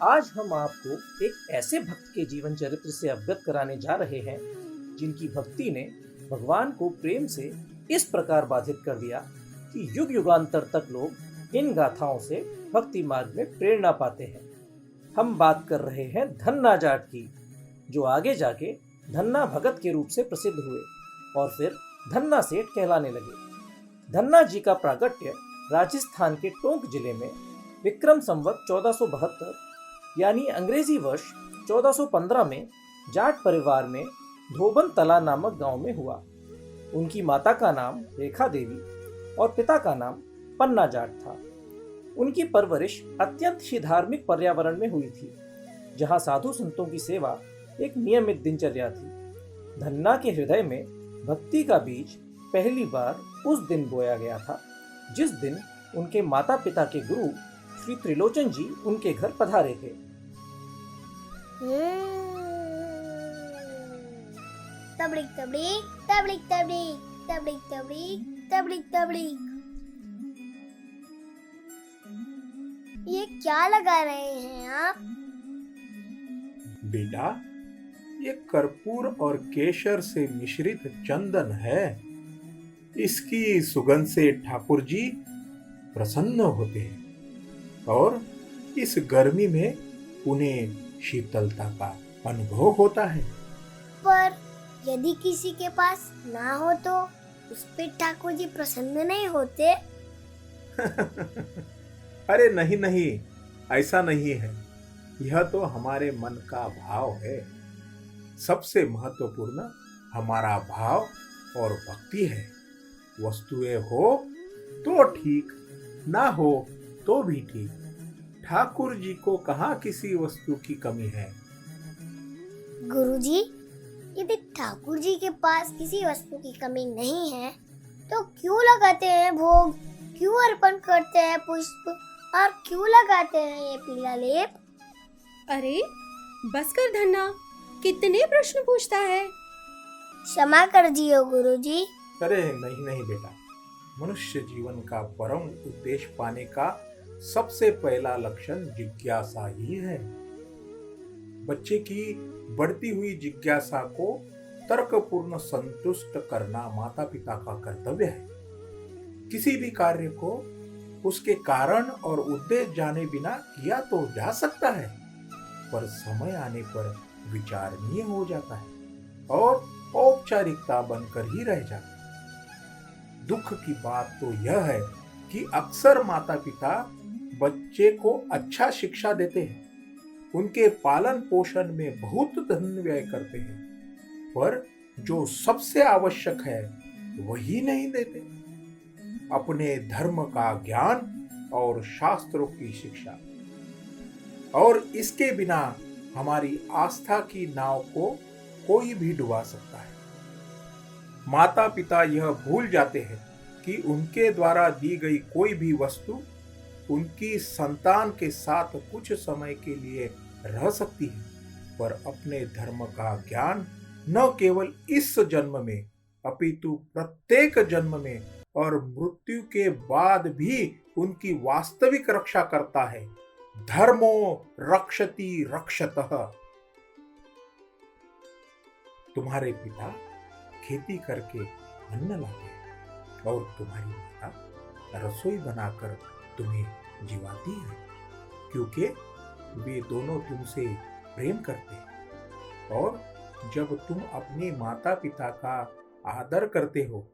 आज हम आपको एक ऐसे भक्त के जीवन चरित्र से अवगत कराने जा रहे हैं जिनकी भक्ति ने भगवान को प्रेम से इस प्रकार बाधित कर दिया कि युग युगांतर तक लोग इन गाथाओं से भक्ति मार्ग में प्रेरणा पाते हैं। हम बात कर रहे हैं धन्ना जाट की, जो आगे जाके धन्ना भगत के रूप से प्रसिद्ध हुए और फिर धन्ना सेठ कहलाने लगे। धन्ना जी का प्रागट्य राजस्थान के टोंक जिले में विक्रम संवत 1472 यानी अंग्रेजी वर्ष 1415 में जाट परिवार में धोबन तला नामक गांव में हुआ। उनकी माता का नाम रेखा देवी और पिता का नाम पन्ना जाट था। उनकी परवरिश अत्यंत ही धार्मिक पर्यावरण में हुई थी, जहां साधु संतों की सेवा एक नियमित दिनचर्या थी। धन्ना के हृदय में भक्ति का बीज पहली बार उस दिन बोया गया था जिस दिन उनके माता पिता के गुरु श्री त्रिलोचन जी उनके घर पधारे थे। तबड़िक तबड़िक तबड़िक तबड़िक तबड़िक तबड़िक तबड़िक तबड़िक। ये क्या लगा रहे हैं आप? बेटा, ये कर्पूर और केसर से मिश्रित चंदन है। इसकी सुगंध से ठाकुर जी प्रसन्न होते हैं और इस गर्मी में उन्हें शीतलता का अनुभव होता है। पर यदि किसी के पास ना हो तो उस पे ठाकुर जी प्रसन्न नहीं होते? अरे नहीं नहीं, ऐसा नहीं है। यह तो हमारे मन का भाव है। सबसे महत्वपूर्ण हमारा भाव और भक्ति है। वस्तुएं हो तो ठीक, ना हो तो भी ठीक। ठाकुर जी को कहाँ किसी वस्तु की कमी है। गुरुजी, यदि ठाकुर जी के पास किसी वस्तु की कमी नहीं है तो क्यों लगाते हैं भोग, क्यों अर्पण करते हैं पुष्प और क्यों लगाते हैं ये पीला लेप? अरे बस कर धन्ना, कितने प्रश्न पूछता है। क्षमा कर दियो गुरुजी। अरे नहीं नहीं बेटा, मनुष्य जीवन का परम उद्देश्य पाने का सबसे पहला लक्षण जिज्ञासा ही है। बच्चे की बढ़ती हुई जिज्ञासा को तर्कपूर्ण संतुष्ट करना माता पिता का कर्तव्य है। किसी भी कार्य को उसके कारण और उद्देश्य जाने बिना किया तो जा सकता है, पर समय आने पर विचारणीय हो जाता है और औपचारिकता बनकर ही रह जाता है। दुख की बात तो यह है कि अक्सर माता पिता बच्चे को अच्छा शिक्षा देते हैं, उनके पालन पोषण में बहुत धन व्यय करते हैं, पर जो सबसे आवश्यक है वही नहीं देते। अपने धर्म का ज्ञान और शास्त्रों की शिक्षा, और इसके बिना हमारी आस्था की नाव को कोई भी डुबा सकता है। माता पिता यह भूल जाते हैं कि उनके द्वारा दी गई कोई भी वस्तु उनकी संतान के साथ कुछ समय के लिए रह सकती है, पर अपने धर्म का ज्ञान न केवल इस जन्म में अपितु प्रत्येक जन्म में और मृत्यु के बाद भी उनकी वास्तविक रक्षा करता है। धर्मो रक्षति रक्षतः। तुम्हारे पिता खेती करके अन्न लाते हैं और तुम्हारी माता रसोई बनाकर तुम्हें जिवाती है, क्योंकि वे दोनों तुमसे प्रेम करते हैं। और जब तुम अपने माता पिता का आदर करते हो,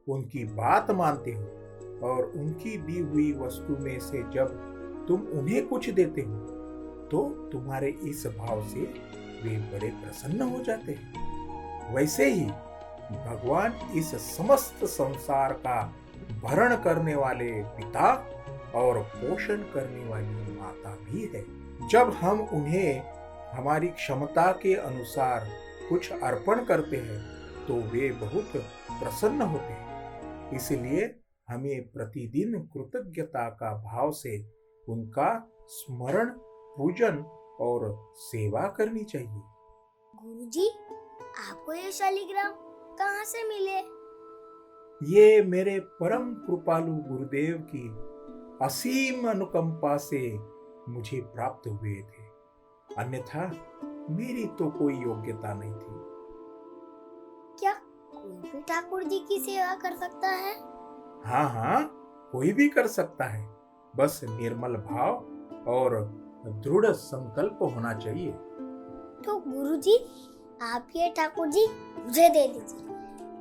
उनकी बात मानते हो और उनकी दी हुई वस्तु में से जब तुम उन्हें कुछ देते हो, तो तुम्हारे इस भाव से वे बड़े प्रसन्न हो जाते हैं। वैसे ही भगवान इस समस्त संसार का भरण करने वाले पिता और पोषण करने वाली माता भी है। जब हम उन्हें हमारी क्षमता के अनुसार कुछ अर्पण करते हैं तो वे बहुत प्रसन्न होते हैं। इसलिए हमें प्रतिदिन कृतज्ञता का भाव से उनका स्मरण, पूजन और सेवा करनी चाहिए। गुरुजी, आपको ये शालिग्राम कहाँ से मिले? ये मेरे परम कृपालु गुरुदेव की असीम अनुकंपा से मुझे प्राप्त हुए थे, अन्यथा मेरी तो कोई योग्यता नहीं थी। क्या कोई भी ठाकुर जी की सेवा कर सकता है? हाँ हाँ, कोई भी कर सकता है, बस निर्मल भाव और दृढ़ संकल्प होना चाहिए। तो गुरुजी, आप ये ठाकुर जी मुझे दे दीजिए,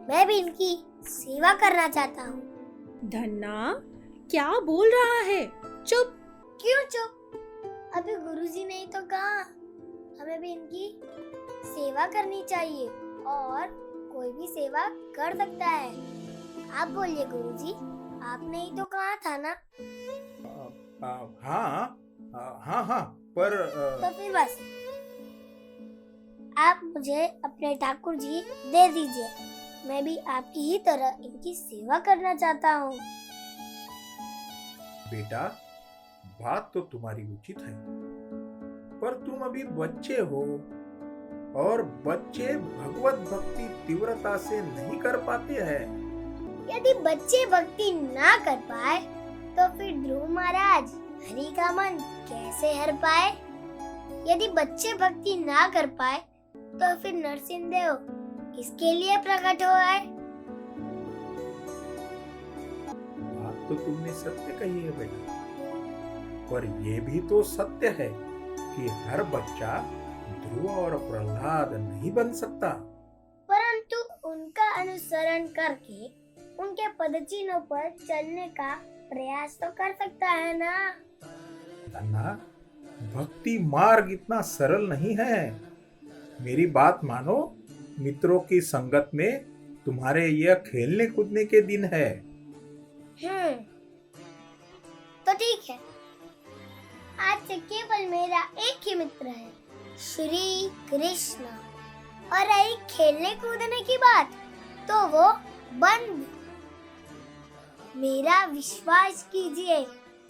मैं भी इनकी सेवा करना चाहता हूँ। धन्ना क्या बोल रहा है? चुप। क्यों चुप? अभी गुरुजी ने ही तो कहा हमें भी इनकी सेवा करनी चाहिए और कोई भी सेवा कर सकता है। आप बोलिए गुरुजी, आपने ही तो कहा था ना। हाँ हाँ हाँ, पर तो फिर बस आप मुझे अपने ठाकुर जी दे दीजिए, मैं भी आपकी ही तरह इनकी सेवा करना चाहता हूँ। बेटा, बात तो तुम्हारी उचित है, पर तुम अभी बच्चे हो और बच्चे भगवत भक्ति तीव्रता से नहीं कर पाते हैं। यदि बच्चे भक्ति ना कर पाए तो फिर ध्रुव महाराज हरि का मन कैसे हर पाए? यदि बच्चे भक्ति ना कर पाए तो फिर नरसिंह देव किसके लिए प्रकट हो आए? बात तो तुमने सत्य कही है बेटा, पर यह भी तो सत्य है कि हर बच्चा ध्रुव और प्रहलाद नहीं बन सकता। परंतु उनका अनुसरण करके उनके पदचिन्हों पर चलने का प्रयास तो कर सकता है ना। धन्ना, भक्ति मार्ग इतना सरल नहीं है। मेरी बात मानो, मित्रों की संगत में तुम्हारे यह खेलने कूदने के दिन है। तो ठीक है, आज से केवल मेरा एक ही मित्र है, श्री कृष्ण, और रही खेलने कूदने की बात तो वो बंद। मेरा विश्वास कीजिए,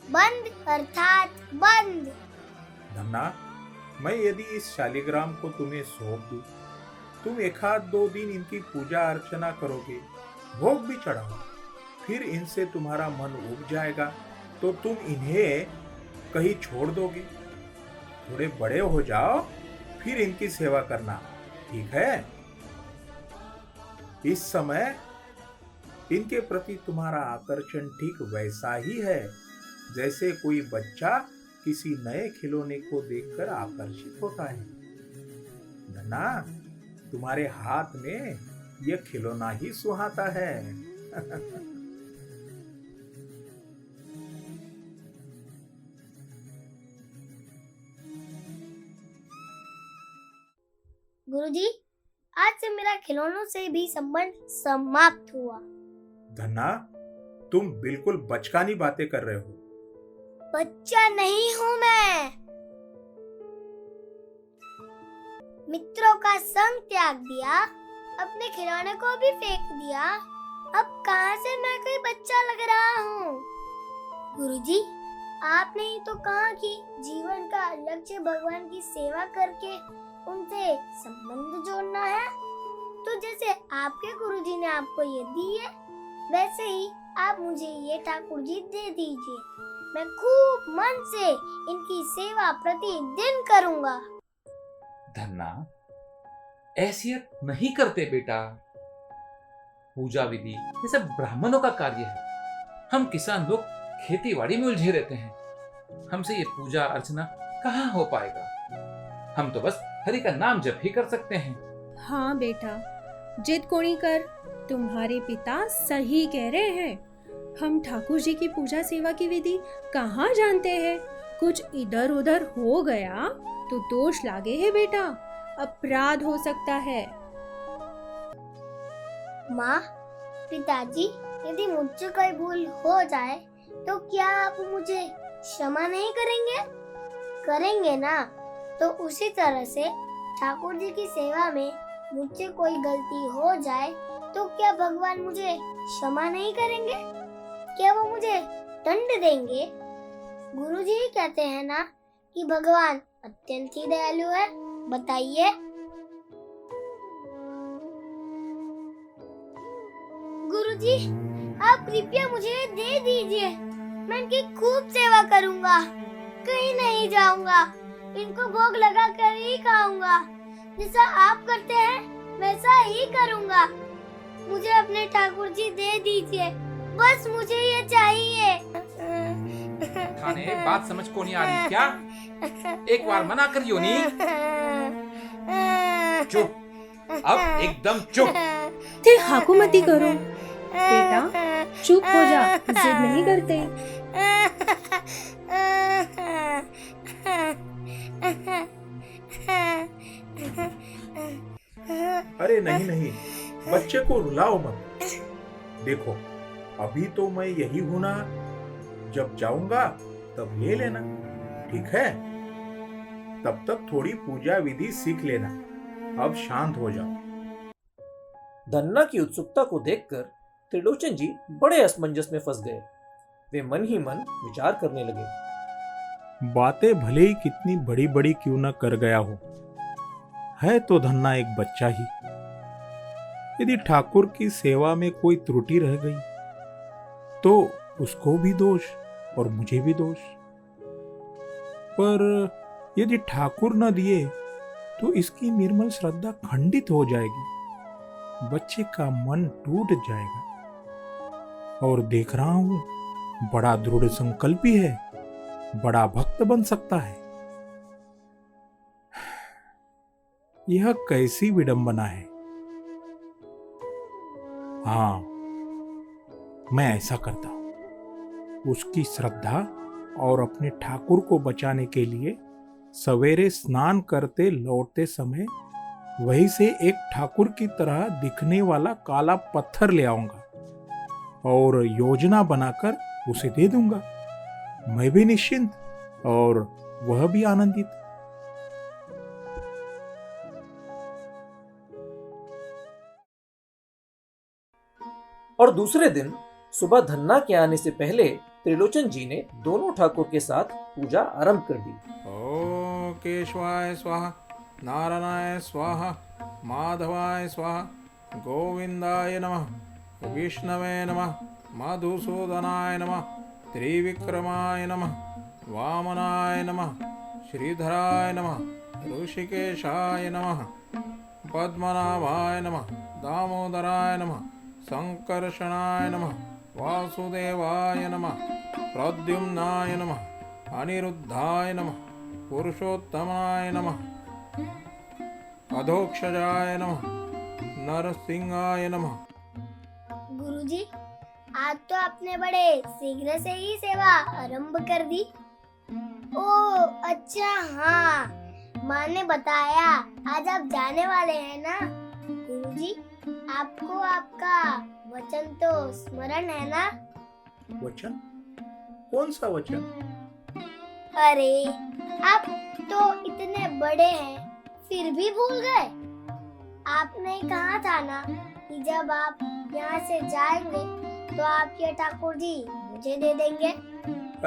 बंद अर्थात बंद। धन्ना, मैं यदि इस शालिग्राम को तुम्हें सौंप दूं, तुम एक आध 2 दिन इनकी पूजा अर्चना करोगे, भोग भी चढ़ाओ, फिर इनसे तुम्हारा मन उब जाएगा तो तुम इन्हें कहीं छोड़ दोगे। थोड़े बड़े हो जाओ, फिर इनकी सेवा करना, ठीक है? इस समय इनके प्रति तुम्हारा आकर्षण ठीक वैसा ही है जैसे कोई बच्चा किसी नए खिलौने को देखकर आकर्षित होता है। धन्ना, तुम्हारे हाथ में यह खिलौना ही सुहाता है। गुरुजी, आज से मेरा खिलौनों से भी संबंध समाप्त हुआ। धन्ना, तुम बिल्कुल बचकानी बातें कर रहे हो। बच्चा नहीं हूँ मैं। मित्रों का संग त्याग दिया, अपने खिलौने को भी फेंक दिया, अब कहाँ से मैं कोई बच्चा लग रहा हूँ? गुरुजी, आपने ही तो कहा कि जीवन का लक्ष्य भगवान की सेवा करके उनसे संबंध जोड़ना है। तो जैसे आपके गुरुजी ने आपको ये दी है, वैसे ही आप मुझे ये ठाकुर जी दे दीजिए। मैं खूब मन से इनकी सेवा प्रतिदिन करूंगा। धन्ना, ऐसियत नहीं करते बेटा। पूजा विधि ये सब ब्राह्मणों का कार्य है। हम किसान लोग खेतीबाड़ी में उलझे रहते हैं। हमसे ये पूजा अर्चना कहाँ हो पाएगा। हम तो बस हरि का नाम जप ही कर सकते हैं। हाँ बेटा, जिद कोणी कर, तुम्हारे पिता सही कह रहे हैं। हम ठाकुर जी की पूजा सेवा की विधि कहाँ जानते हैं। कुछ इधर उधर हो गया तो दोष लागे है बेटा, अपराध हो सकता है। माँ, पिताजी, यदि मुझसे कोई भूल हो जाए तो क्या आप मुझे क्षमा नहीं करेंगे? करेंगे ना? तो उसी तरह से ठाकुर जी की सेवा में मुझसे कोई गलती हो जाए तो क्या भगवान मुझे क्षमा नहीं करेंगे? क्या वो मुझे दंड देंगे? गुरुजी ही कहते हैं ना कि भगवान अत्यंत ही दयालु है। बताइए। गुरुजी, आप कृपया मुझे दे दीजिए, मैं इनकी खूब सेवा करूंगा। कहीं नहीं जाऊंगा। इनको भोग लगा कर ही खाऊंगा। जैसा आप करते हैं वैसा ही करूंगा। मुझे अपने ठाकुर जी दे दीजिए, बस मुझे ये चाहिए। थाने बात समझ को नहीं आ रही क्या? एक बार मना करियो नी। चुप, अब एकदम चुप। ते हाकू मती करो बेटा, चुप हो जा, जिद नहीं करते। अरे नहीं नहीं, बच्चे को रुलाओ मत। देखो, अभी तो मैं यही हूं ना, जब जाऊंगा तब ले लेना, ठीक है? तब तक थोड़ी पूजा विधि सीख लेना। अब शांत हो जाओ। धन्ना की उत्सुकता को देखकर त्रिलोचन जी बड़े असमंजस में फंस गए। वे मन ही मन विचार करने लगे। बातें भले ही कितनी बड़ी बड़ी क्यों न कर गया हो, है तो धन्ना एक बच्चा ही। यदि ठाकुर की सेवा में कोई त्रुटि रह गई तो उसको भी दोष और मुझे भी दोष। पर यदि ठाकुर न दिए तो इसकी निर्मल श्रद्धा खंडित हो जाएगी, बच्चे का मन टूट जाएगा। और देख रहा हूं, बड़ा दृढ़ संकल्पी है, बड़ा भक्त बन सकता है। यह कैसी विडंबना है। हाँ, मैं ऐसा करता हूं। उसकी श्रद्धा और अपने ठाकुर को बचाने के लिए सवेरे स्नान करते लौटते समय वहीं से एक ठाकुर की तरह दिखने वाला काला पत्थर ले आऊंगा और योजना बनाकर उसे दे दूंगा। मैं भी निश्चिंत और वह भी आनंदित। और दूसरे दिन सुबह धन्ना के आने से पहले त्रिलोचन जी ने दोनों ठाकुर के साथ पूजा आरंभ कर दी। ओ केशवाय स्वाहा, नारायणाय स्वाहा, माधवाय स्वाहा, गोविंदाय नमः, विष्णवे नमः, मधुसूदनाय नमः, त्रिविक्रमाय नमः, वामनाय नमः, श्रीधराय नमः, ऋषिकेशाय नमः, पद्मनाभाय नमः, दामोदराय नमः, संकर्षणाय नमः, वासुदेवाय नमः, प्रद्युम्नाय नमः, अनिरुद्धाय नमः, पुरुषोत्तमाय नमः, अधोक्षजाय नमः, नरसिंहाय नमः। गुरुजी, आज तो आपने बड़े शीघ्र से ही सेवा आरंभ कर दी। ओ अच्छा, हाँ, माँ ने बताया आज आप जाने वाले हैं ना। गुरुजी, आपको आपका वचन तो स्मरण है ना? वचन? कौन सा वचन? अरे, आप तो इतने बड़े हैं फिर भी भूल गए। आपने कहा था ना कि जब आप यहाँ से जाएंगे तो आपके ठाकुर जी मुझे दे देंगे।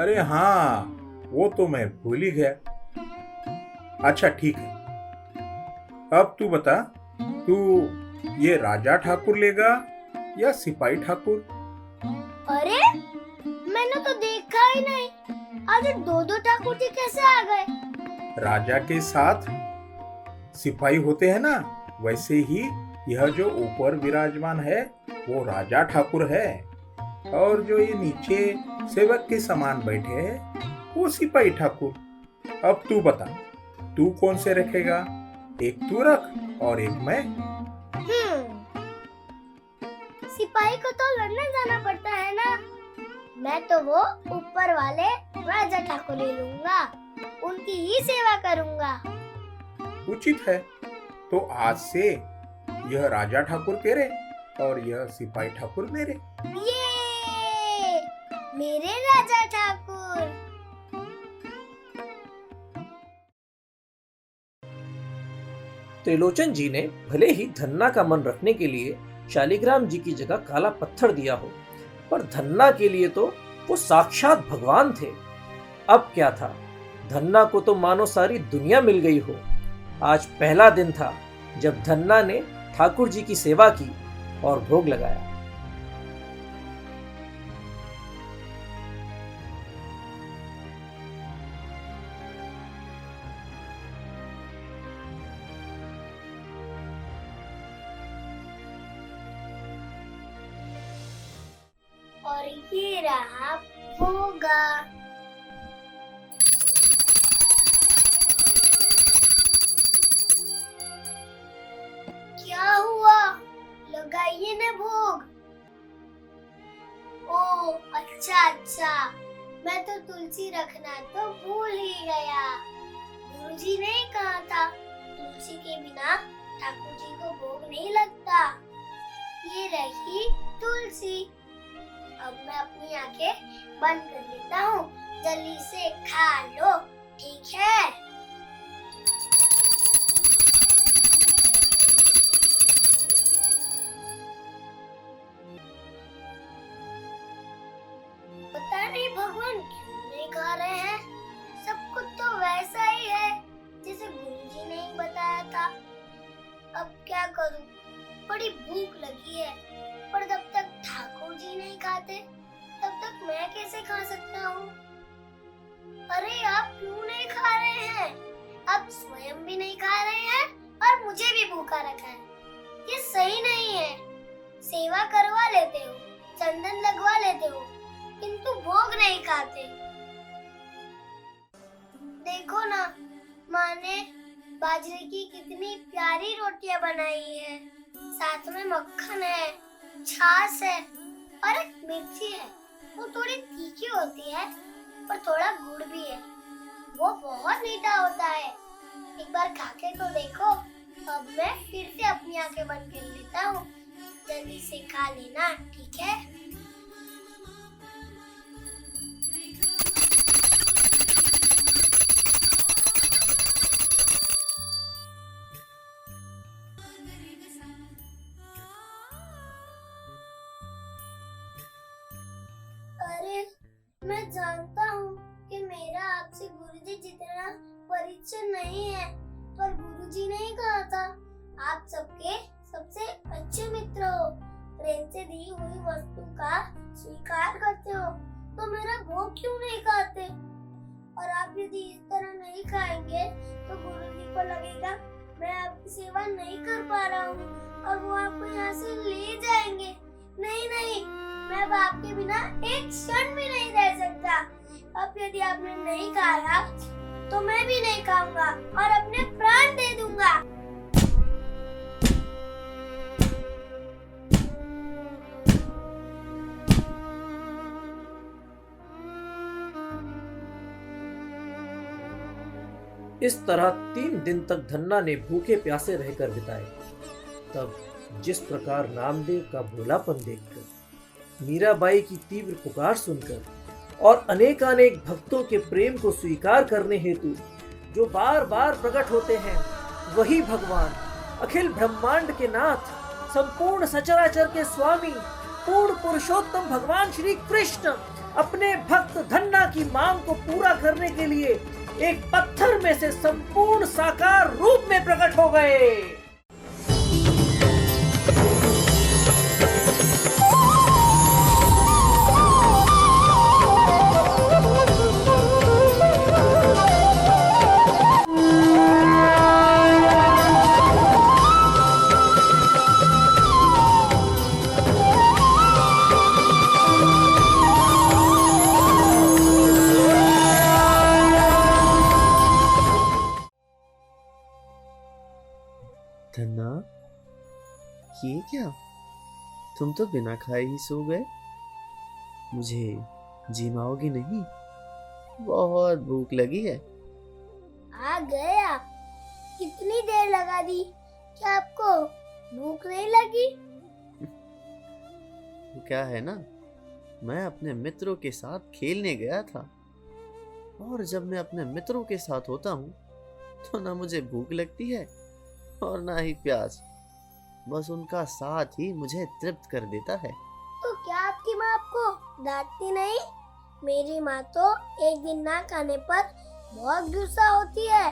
अरे हाँ, वो तो मैं भूल ही गया। अच्छा ठीक है, अब तू बता, तू ये राजा ठाकुर लेगा या सिपाही ठाकुर? अरे, मैंने तो देखा ही नहीं। आज दो ठाकुर जी कैसे आ गए? राजा के साथ सिपाही होते हैं ना, वैसे ही यह जो ऊपर विराजमान है वो राजा ठाकुर है, और जो ये नीचे सेवक के समान बैठे हैं वो सिपाही ठाकुर। अब तू बता, तू कौन से रखेगा? एक तू रख और एक मैं। सिपाही को तो लड़ने जाना पड़ता है ना। मैं तो वो ऊपर वाले राजा ठाकुर ले लूंगा, उनकी ही सेवा करूंगा। उचित है। तो आज से यह राजा ठाकुर तेरे और यह सिपाही ठाकुर मेरे। ये मेरे राजा ठाकुर। त्रिलोचन जी ने भले ही धन्ना का मन रखने के लिए शालिग्राम जी की जगह काला पत्थर दिया हो, पर धन्ना के लिए तो वो साक्षात भगवान थे। अब क्या था, धन्ना को तो मानो सारी दुनिया मिल गई हो। आज पहला दिन था जब धन्ना ने ठाकुर जी की सेवा की और भोग लगाया। और ये रहा भोगा। क्या हुआ? लगाइए ना भोग। ओ अच्छा अच्छा, मैं तो तुलसी रखना तो भूल ही गया। गुरुजी ने कहा था तुलसी के बिना ठाकुर जी को भोग नहीं लगता। ये रही तुलसी। अब मैं अपनी आंखें बंद कर लेता हूँ, जल्दी से खा लो, ठीक है? पता नहीं भगवान क्यों नहीं खा रहे हैं। सब कुछ तो वैसा ही है जैसे गुरुजी ने ही बताया था। अब क्या करूं? बड़ी भूख लगी है, पर जब तक ठाकुर जी नहीं खाते तब तक मैं कैसे खा सकता हूँ? अरे आप क्यों नहीं खा रहे हैं? आप स्वयं भी नहीं खा रहे हैं और मुझे भी भूखा रखा है। ये सही नहीं है। सेवा करवा लेते हो, चंदन लगवा लेते हो, किंतु भोग नहीं खाते। देखो ना, माँ ने बाजरे की कितनी प्यारी रोटियां बनाई है। साथ में मक्खन है, छाछ है और एक मिर्ची है। वो थोड़ी तीखी होती है पर थोड़ा गुड़ भी है। वो बहुत मीठा होता है। एक बार खा के तो देखो। अब मैं फिर से अपनी आंखें बंद कर लेता हूँ। जल्दी से खा लेना, ठीक है? अरे मैं जानता हूँ कि मेरा आपसे गुरुजी जितना परिचय नहीं है, पर गुरुजी ने ही कहा था आप सबके सबसे अच्छे मित्र हो। प्रेम से दी हुई वस्तु का स्वीकार करते हो, तो मेरा भोग क्यों नहीं खाते? और आप यदि इस तरह नहीं खाएंगे तो गुरुजी को लगेगा मैं आपकी सेवा नहीं कर पा रहा हूँ और वो आपको यहाँ से ले जाएंगे। नहीं नहीं, मैं अब आपके बिना एक क्षण भी नहीं रह सकता। अब यदि आपने नहीं खाया तो मैं भी नहीं खाऊंगा और अपने प्राण दे दूंगा। इस तरह 3 दिन तक धन्ना ने भूखे प्यासे रहकर बिताए। तब जिस प्रकार नामदेव का भोलापन देखकर, मीराबाई की तीव्र पुकार सुनकर और अनेकानेक भक्तों के प्रेम को स्वीकार करने हेतु जो बार बार प्रकट होते हैं, वही भगवान, अखिल ब्रह्मांड के नाथ, संपूर्ण सचराचर के स्वामी, पूर्ण पुरुषोत्तम भगवान श्री कृष्ण अपने भक्त धन्ना की मांग को पूरा करने के लिए एक पत्थर में से संपूर्ण साकार रूप में प्रकट हो गए। धन्ना, ये क्या? तुम तो बिना खाए ही सो गए। मुझे जिमाओगी नहीं? बहुत भूख लगी है। आ गए आप। कितनी देर लगा दी? क्या आपको भूख नहीं लगी? क्या है ना, मैं अपने मित्रों के साथ खेलने गया था, और जब मैं अपने मित्रों के साथ होता हूँ तो ना मुझे भूख लगती है और ना ही प्यास। बस उनका साथ ही मुझे तृप्त कर देता है। तो क्या आपकी माँ आपको डांटती नहीं? मेरी माँ तो एक दिन ना खाने पर बहुत गुस्सा होती है।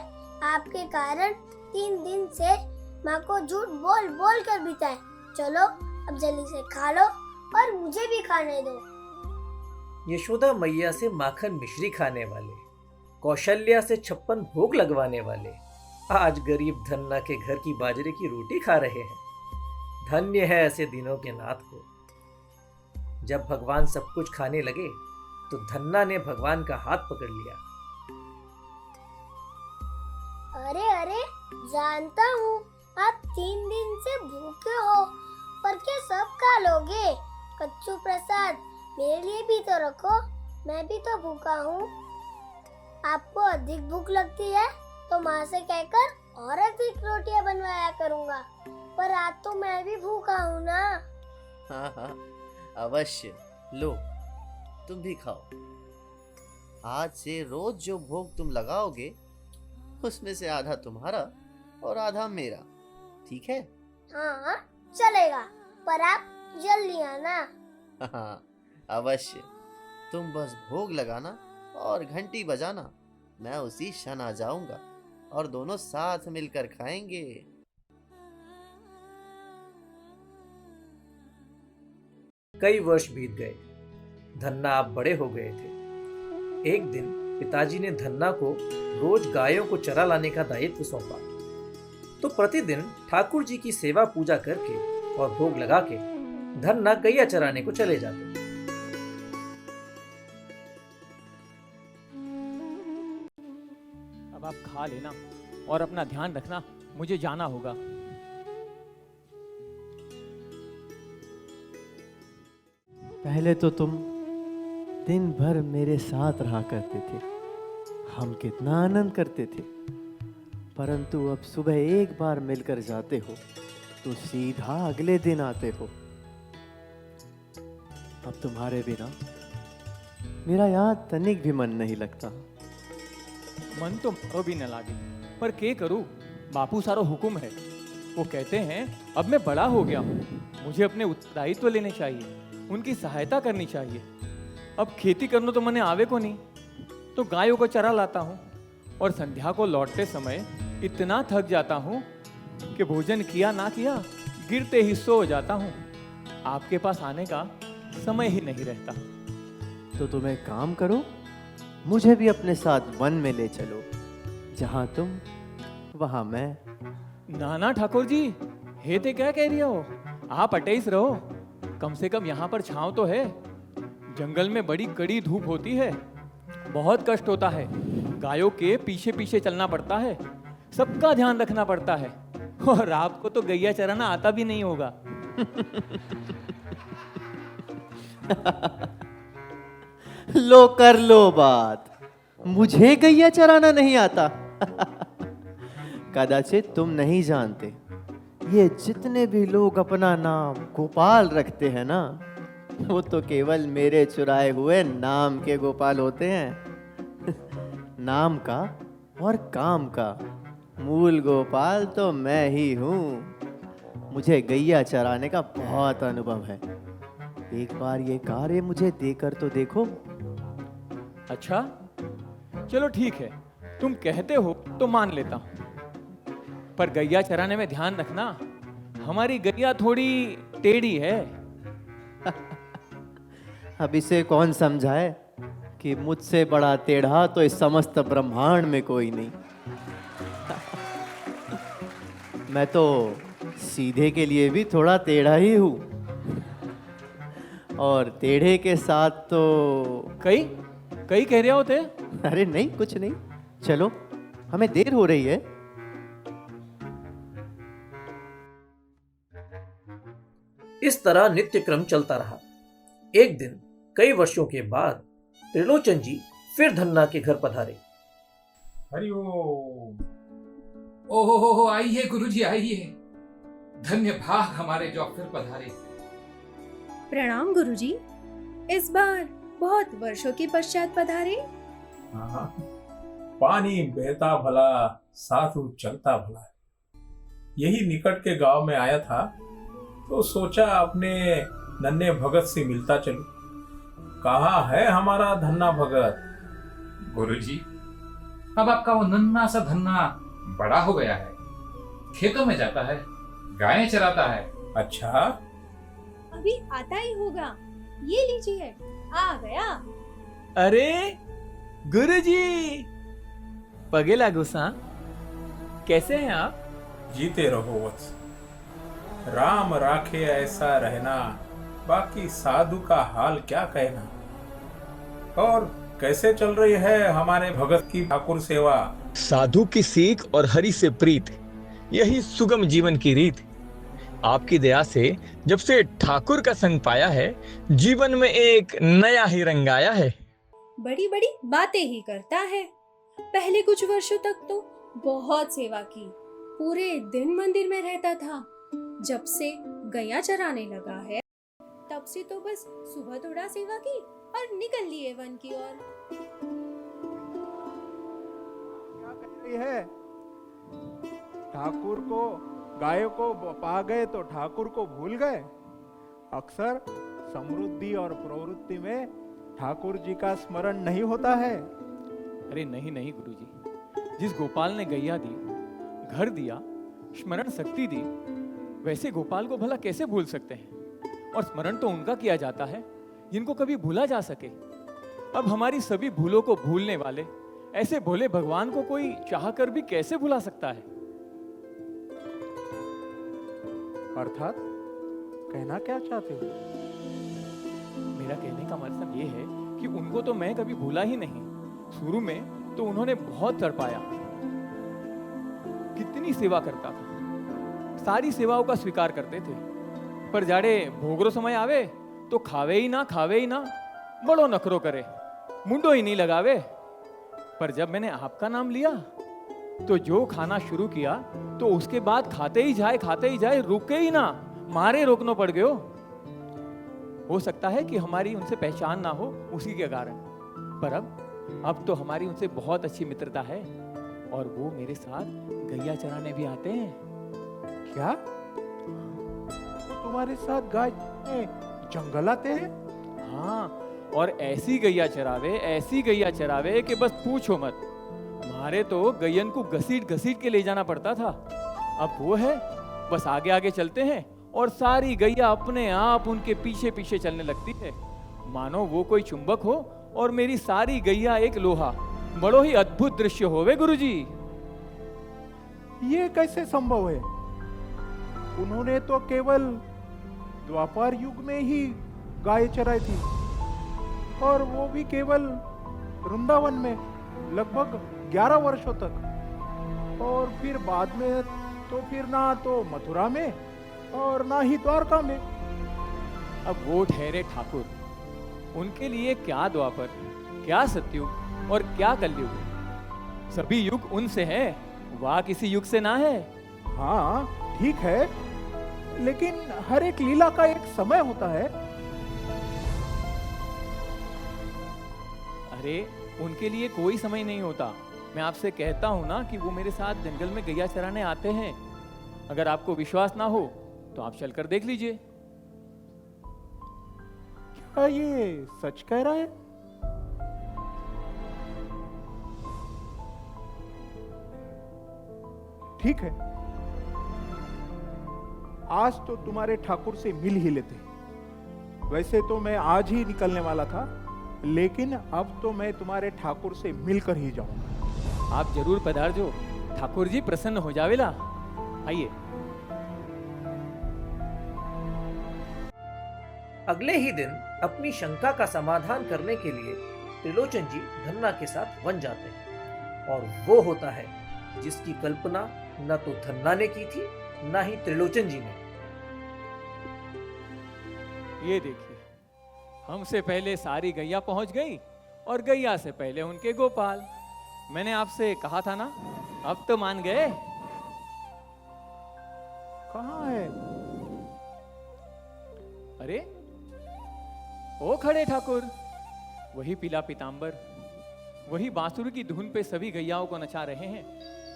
आपके कारण 3 दिन से माँ को झूठ बोल बोल कर बिताए। चलो अब जल्दी से खा लो और मुझे भी खाने दो। यशोदा मैया से माखन मिश्री खाने वाले, कौशल्या से 56 भोग लगवाने वाले आज गरीब धन्ना के घर की बाजरे की रोटी खा रहे हैं। धन्य है ऐसे दिनों के नाथ को। जब भगवान सब कुछ खाने लगे तो धन्ना ने भगवान का हाथ पकड़ लिया। अरे अरे, जानता हूँ आप 3 दिन से भूखे हो, पर क्या सब खा लोगे? कच्चू प्रसाद मेरे लिए भी तो रखो, मैं भी तो भूखा हूँ। आपको अधिक भूख लगती है तो माँ से कहकर और अधिक रोटियां बनवाया करूँगा, पर आज तो मैं भी भूखा हूँ ना। हाँ हाँ, अवश्य। लो, तुम भी खाओ। आज से रोज जो भोग तुम लगाओगे उसमें से आधा तुम्हारा और आधा मेरा, ठीक है? हाँ चलेगा, पर आप जल्दी आना। हाँ, अवश्य। तुम बस भोग लगाना और घंटी बजाना, मैं उसी क्षण आ जाऊंगा और दोनों साथ मिलकर खाएंगे। कई वर्ष बीत गए। धन्ना अब बड़े हो गए थे। एक दिन पिताजी ने धन्ना को रोज गायों को चरा लाने का दायित्व सौंपा। तो प्रतिदिन ठाकुर जी की सेवा पूजा करके और भोग लगा के धन्ना गैया चराने को चले जाते। अब आप खा लेना और अपना ध्यान रखना, मुझे जाना होगा। पहले तो तुम दिन भर मेरे साथ रहा करते थे, हम कितना आनंद करते थे, परंतु अब सुबह एक बार मिलकर जाते हो तो सीधा अगले दिन आते हो। अब तुम्हारे बिना मेरा यहाँ तनिक भी मन नहीं लगता। मन तो मारो भी न लागे, पर के करूँ, बापू सारो हुक्म है। वो कहते हैं अब मैं बड़ा हो गया हूँ, मुझे अपने उत्तरदायित्व लेने चाहिए, उनकी सहायता करनी चाहिए। अब खेती करना तो मैंने आवे को नहीं, तो गायों को चरा लाता हूँ और संध्या को लौटते समय इतना थक जाता हूँ कि भोजन किया ना किया गिरते ही सो जाता हूँ। आपके पास आने का समय ही नहीं रहता। तो तुम एक काम करो, मुझे भी अपने साथ वन में ले चलो, जहाँ तुम वहाँ मैं। नाना ठाकुर जी, हेते क्या कह रही हो? आप अटेस रहो, कम से कम यहाँ पर छांव तो है। जंगल में बड़ी कड़ी धूप होती है, बहुत कष्ट होता है, गायों के पीछे पीछे चलना पड़ता है, सबका ध्यान रखना पड़ता है, और आपको तो गैया चराना आता भी नहीं होगा। लो कर लो बात, मुझे गैया चराना नहीं आता। कदाचित तुम नहीं जानते, ये जितने भी लोग अपना नाम गोपाल रखते हैं ना, वो तो केवल मेरे चुराए हुए नाम के गोपाल होते हैं। नाम का और काम का मूल गोपाल तो मैं ही हूँ। मुझे गैया चराने का बहुत अनुभव है। एक बार ये कार्य मुझे देकर तो देखो। अच्छा, चलो ठीक है, तुम कहते हो तो मान लेता हूँ, पर गैया चराने में ध्यान रखना, हमारी गैया थोड़ी टेढ़ी है। अब इसे कौन समझाए कि मुझसे बड़ा टेढ़ा तो इस समस्त ब्रह्मांड में कोई नहीं। मैं तो सीधे के लिए भी थोड़ा टेढ़ा ही हूँ, और टेढ़े के साथ तो कई कई कह रहे होते? अरे नहीं, कुछ नहीं, चलो हमें देर हो रही है। इस तरह नित्य क्रम चलता रहा। एक दिन कई वर्षों के बाद त्रिलोचन जी फिर धन्ना के घर पधारे। हरिओम। ओहो, आइए गुरुजी आइए, धन्य भाग हमारे जो फिर पधारे। प्रणाम गुरुजी, इस बार बहुत वर्षों के पश्चात पधारे। हाँ, पानी बहता भला साधु चलता भला। यही निकट के गांव में आया था तो सोचा अपने नन्हे भगत से मिलता चलूं। कहाँ है हमारा धन्ना भगत? गुरुजी, अब आपका वो नन्हा सा धन्ना बड़ा हो गया है, खेतों में जाता है, गायें चराता है। अच्छा, अभी आता ही होगा, ये लीजिए, आ गया। अरे गुरुजी, पगेला गुस्सा, कैसे हैं आप? जीते रहो वत्स। राम राखे ऐसा रहना, बाकी साधु का हाल क्या कहना। और कैसे चल रही है हमारे भगत की ठाकुर सेवा? साधु की सीख और हरि से प्रीत, यही सुगम जीवन की रीत। आपकी दया से जब से ठाकुर का संग पाया है, जीवन में एक नया ही रंग आया है। बड़ी बड़ी बातें ही करता है। पहले कुछ वर्षों तक तो बहुत सेवा की, पूरे दिन मंदिर में रहता था। जब से गैया चराने लगा है, तब से तो बस सुबह थोड़ा सेवा की और निकल लिए वन की ओर। क्या कह रही है? ठाकुर को गायों को पा गए तो ठाकुर को भूल गए। अक्सर समृद्धि और प्रवृत्ति में ठाकुर जी का स्मरण नहीं होता है। अरे नहीं नहीं गुरुजी, जिस गोपाल ने गैया दी, घर दिया, स्मरण शक्ति दी, वैसे गोपाल को भला कैसे भूल सकते हैं? और स्मरण तो उनका किया जाता है जिनको कभी भूला जा सके। अब हमारी सभी भूलों को भूलने वाले ऐसे भोले भगवान को कोई चाह कर भी कैसे भुला सकता है? अर्थात कहना क्या चाहते हो? मेरा कहने का मतलब ये है कि उनको तो मैं कभी भूला ही नहीं। शुरू में तो उन्होंने बहुत तड़पाया, कितनी सेवा करता था, सारी सेवाओं का स्वीकार करते थे, पर जाड़े भोगरो समय आवे तो खावे ही ना, बड़ो नखरो करे, मुंडो ही नहीं लगावे। पर जब मैंने आपका नाम लिया तो जो खाना शुरू किया तो उसके बाद खाते ही जाए, रुके ही ना, मारे रोकनो पड़ गयो। हो सकता है कि हमारी उनसे पहचान ना हो उसी के कारण, पर अब तो हमारी उनसे बहुत अच्छी मित्रता है और वो मेरे साथ गैया चराने भी आते हैं। क्या तो तुम्हारे साथ गाय जंगल आते हैं? हाँ, और ऐसी गैया चरावे कि बस पूछो मत। मारे तो गैयन को घसीट के ले जाना पड़ता था। अब वो है बस आगे आगे चलते हैं और सारी गैया अपने आप उनके पीछे पीछे चलने लगती है, मानो वो कोई चुंबक हो और मेरी सारी गैया एक लोहा। बड़ो ही अद्भुत दृश्य होवे गुरुजी। ये कैसे संभव है? उन्होंने तो केवल द्वापर युग में ही गाय चराई थी, और वो भी केवल वृंदावन में लगभग 11 वर्षों तक, और फिर बाद में तो फिर ना तो मथुरा में और ना ही द्वारका में। अब वो ठहरे ठाकुर, उनके लिए क्या द्वापर, क्या सतयुग और क्या कलयुग, सभी युग उनसे है, वह किसी युग से ना है। हाँ ठीक है, लेकिन हर एक लीला का एक समय होता है। अरे उनके लिए कोई समय नहीं होता। मैं आपसे कहता हूं ना कि वो मेरे साथ जंगल में गैया चराने आते हैं। अगर आपको विश्वास ना हो तो आप चलकर देख लीजिए। क्या ये सच कह रहा है? ठीक है, आज तो तुम्हारे ठाकुर से मिल ही लेते। वैसे तो मैं आज ही निकलने वाला था, लेकिन अब तो मैं तुम्हारे ठाकुर से मिलकर ही जाऊंगा। आप जरूर पधारजो, ठाकुर जी प्रसन्न हो जावेला। आइए। अगले ही दिन अपनी शंका का समाधान करने के लिए त्रिलोचन जी धन्ना के साथ वन जाते हैं, और वो होता है जिसकी कल्पना न तो धन्ना ने की थी न ही त्रिलोचन जी ने। ये देखिए, हमसे पहले सारी गैया पहुंच गई और गैया से पहले उनके गोपाल। मैंने आपसे कहा था ना, अब तो मान गए। कहाँ है? अरे ओ खड़े ठाकुर, वही पीला पीतांबर, वही बांसुरी की धुन पे सभी गैयाओं को नचा रहे हैं,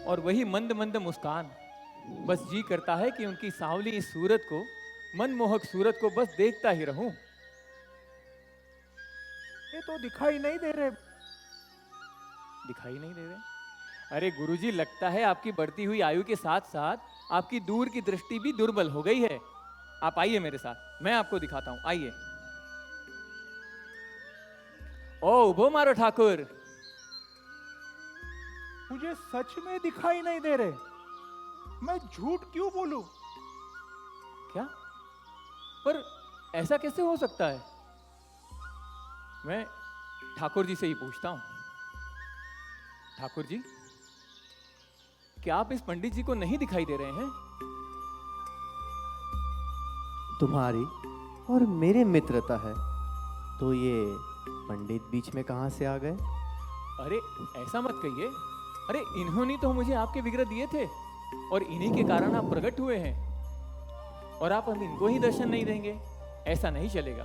और वही मंद मंद मुस्कान। बस जी करता है कि उनकी सांवली इस सूरत को, मनमोहक सूरत को बस देखता ही रहूं। ये तो दिखाई नहीं दे रहे। दिखाई नहीं दे रहे? अरे गुरुजी, लगता है आपकी बढ़ती हुई आयु के साथ साथ आपकी दूर की दृष्टि भी दुर्बल हो गई है। आप आइए मेरे साथ, मैं आपको दिखाता हूं, आइए। ओ उभो मारो ठाकुर। मुझे सच में दिखाई नहीं दे रहे। मैं झूठ क्यों बोलूं? क्या? पर ऐसा कैसे हो सकता है? मैं ठाकुर जी से ही पूछता हूँ। ठाकुर जी, क्या आप इस पंडित जी को नहीं दिखाई दे रहे हैं? तुम्हारी और मेरे मित्रता है, तो ये पंडित बीच में कहाँ से आ गए? अरे ऐसा मत कहिए। अरे इन्होंने तो मुझे आपके विग्रह दिए थे और इन्हीं के कारण आप प्रकट हुए हैं, और आप हम इनको ही दर्शन नहीं देंगे? ऐसा नहीं चलेगा,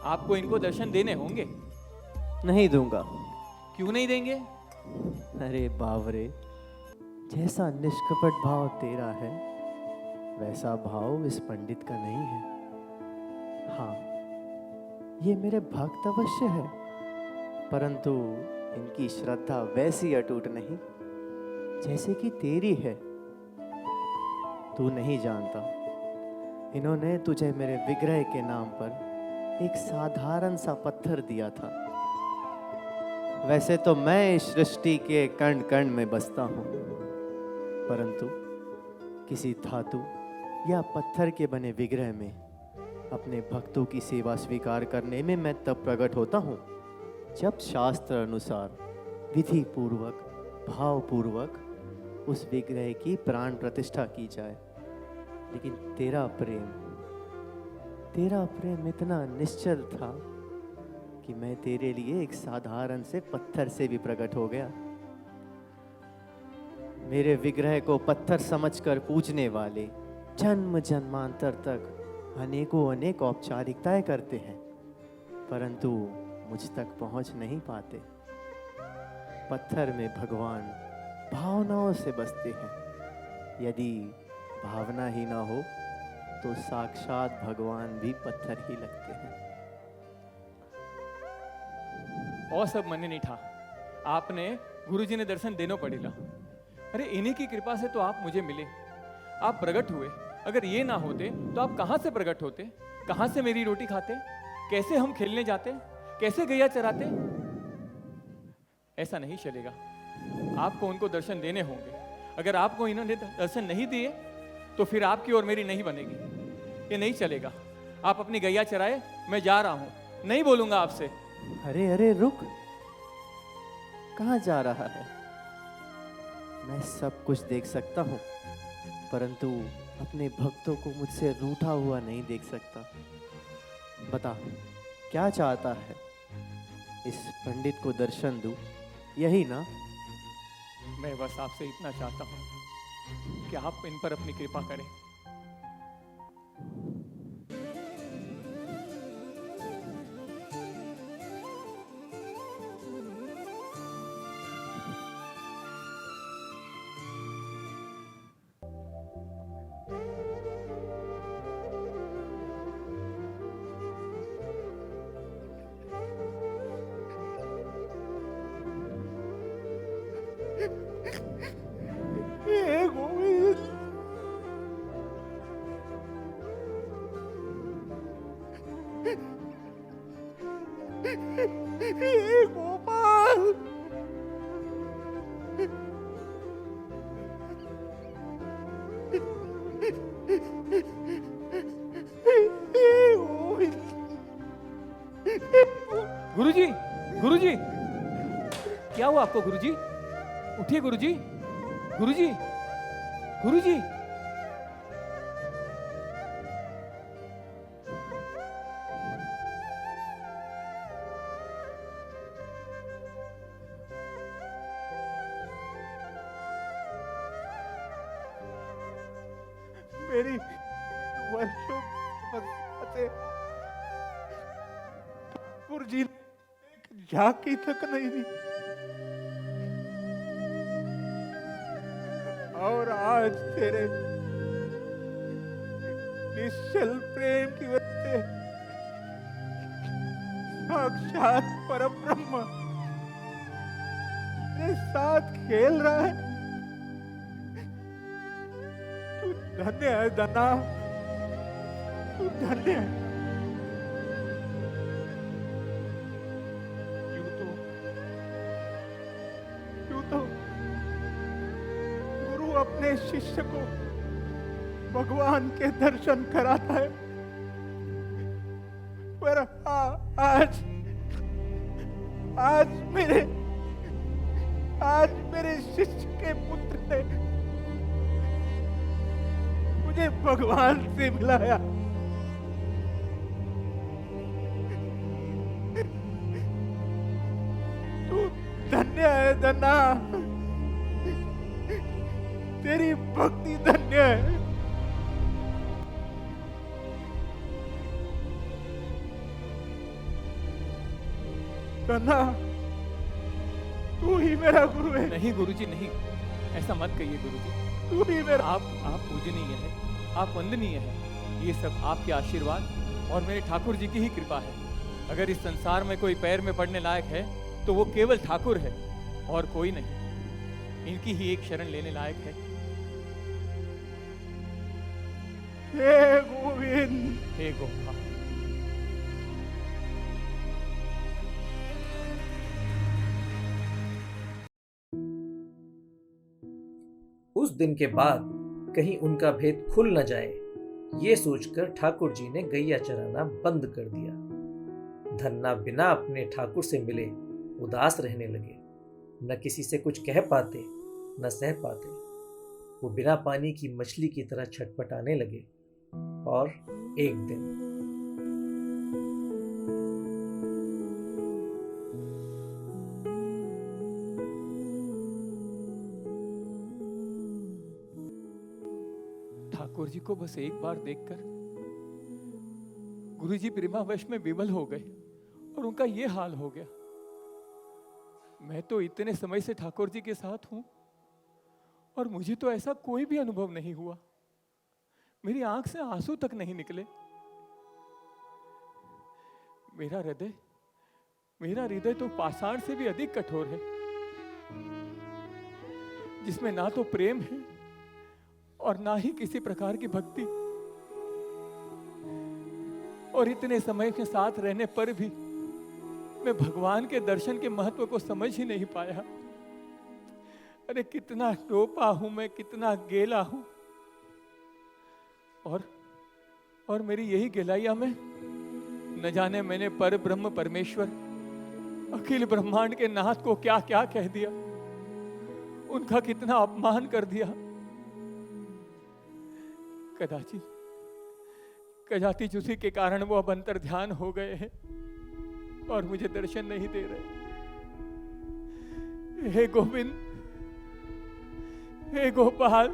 आपको इनको दर्शन देने होंगे। नहीं दूंगा। क्यों नहीं देंगे? अरे बावरे, जैसा निष्कपट भाव तेरा है, वैसा भाव इस पंडित का नहीं है। हाँ, ये मेरे भक्त अवश्य है, परंतु इनकी श्रद्धा वैसी अटूट नहीं जैसे कि तेरी है। तू नहीं जानता, इन्होंने तुझे मेरे विग्रह के नाम पर एक साधारण सा पत्थर दिया था। वैसे तो मैं इस सृष्टि के कण कण में बसता हूँ, परंतु किसी धातु या पत्थर के बने विग्रह में अपने भक्तों की सेवा स्वीकार करने में मैं तब प्रकट होता हूँ जब शास्त्र अनुसार विधि पूर्वक भाव पूर्वक उस विग्रह की प्राण प्रतिष्ठा की जाए। लेकिन तेरा प्रेम इतना निश्चल था कि मैं तेरे लिए एक साधारण से पत्थर से भी प्रकट हो गया। मेरे विग्रह को पत्थर समझकर पूजने वाले जन्म जन्मांतर तक अनेकों अनेक औपचारिकताएं करते हैं, परंतु मुझ तक पहुंच नहीं पाते। पत्थर में भगवान भावनाओं से बसते हैं। यदि भावना ही ना हो तो साक्षात भगवान भी पत्थर ही लगते हैं। और सब मने नहीं था, आपने गुरुजी ने दर्शन देनो पड़ेगा। अरे इन्हीं की कृपा से तो आप मुझे मिले, आप प्रकट हुए। अगर ये ना होते तो आप कहाँ से प्रकट होते? कहाँ से मेरी रोटी खाते? कैसे हम खेलने जाते? कैसे गैया चराते? ऐसा नहीं चलेगा, आपको उनको दर्शन देने होंगे। अगर आपको इन्होंने दर्शन नहीं दिए तो फिर आपकी और मेरी नहीं बनेगी। ये नहीं चलेगा। आप अपनी गैया चराए, मैं जा रहा हूँ, नहीं बोलूंगा आपसे। अरे अरे रुक, कहाँ जा रहा है? मैं सब कुछ देख सकता हूँ, परंतु अपने भक्तों को मुझसे रूठा हुआ नहीं देख सकता। बता, क्या चाहता है? इस पंडित को दर्शन दूं, यही ना? मैं बस आपसे इतना चाहता हूँ कि आप इन पर अपनी कृपा करें। हे गोविंद, हे गोपाल, हे गोविंद। गुरुजी, गुरुजी, क्या हुआ आपको गुरुजी? उठिए गुरुजी, गुरुजी, गुरुजी। मेरी वर्षों तपस्या से ठाकुर जी ने एक झांकी तक नहीं दी, और आज तेरे निश्चल प्रेम की वजह से साक्षात परब्रह्म मेरे साथ खेल रहा है। तू धन्य है धना, तू धन्य है। यूं तो गुरु अपने शिष्य को भगवान के दर्शन कराता है, पर आज आज मेरे शिष्य के पुत्र ने मुझे भगवान से मिलाया। तू धन्य है धन्ना, तेरी भक्ति धन्य है। धन्ना, तू ही मेरा गुरु है। नहीं गुरुजी नहीं, ऐसा मत कहिए गुरुजी। तू ही मेरा। आप पूजनीय है, आप वंदनीय है। ये सब आपके आशीर्वाद और मेरे ठाकुर जी की ही कृपा है। अगर इस संसार में कोई पैर में पड़ने लायक है तो वो केवल ठाकुर है और कोई नहीं। इनकी ही एक शरण लेने लायक है। हे गोविंद, हे गोपाल। उस दिन के बाद कहीं उनका भेद खुल न जाए, ये सोचकर ठाकुर जी ने गैया चराना बंद कर दिया। धन्ना बिना अपने ठाकुर से मिले उदास रहने लगे। न किसी से कुछ कह पाते, न सह पाते। वो बिना पानी की मछली की तरह छटपटाने लगे। और एक दिन ठाकुर जी को बस एक बार देखकर गुरुजी प्रेमावश में विवल हो गए और उनका ये हाल हो गया। मैं तो इतने समय से ठाकुर जी के साथ हूं और मुझे तो ऐसा कोई भी अनुभव नहीं हुआ। मेरी आंख से आंसू तक नहीं निकले। मेरा हृदय तो पाषाण से भी अधिक कठोर है, जिसमें ना तो प्रेम है और ना ही किसी प्रकार की भक्ति। और इतने समय के साथ रहने पर भी मैं भगवान के दर्शन के महत्व को समझ ही नहीं पाया। अरे कितना टोपा हूं मैं, कितना गेला हूं। और मेरी यही गेलाइया में न जाने मैंने पर ब्रह्म परमेश्वर अखिल ब्रह्मांड के नाथ को क्या क्या कह दिया, उनका कितना अपमान कर दिया। कदाचित उसी के कारण वो अब अंतर ध्यान हो गए हैं और मुझे दर्शन नहीं दे रहे। हे गोविंद, हे गोपाल,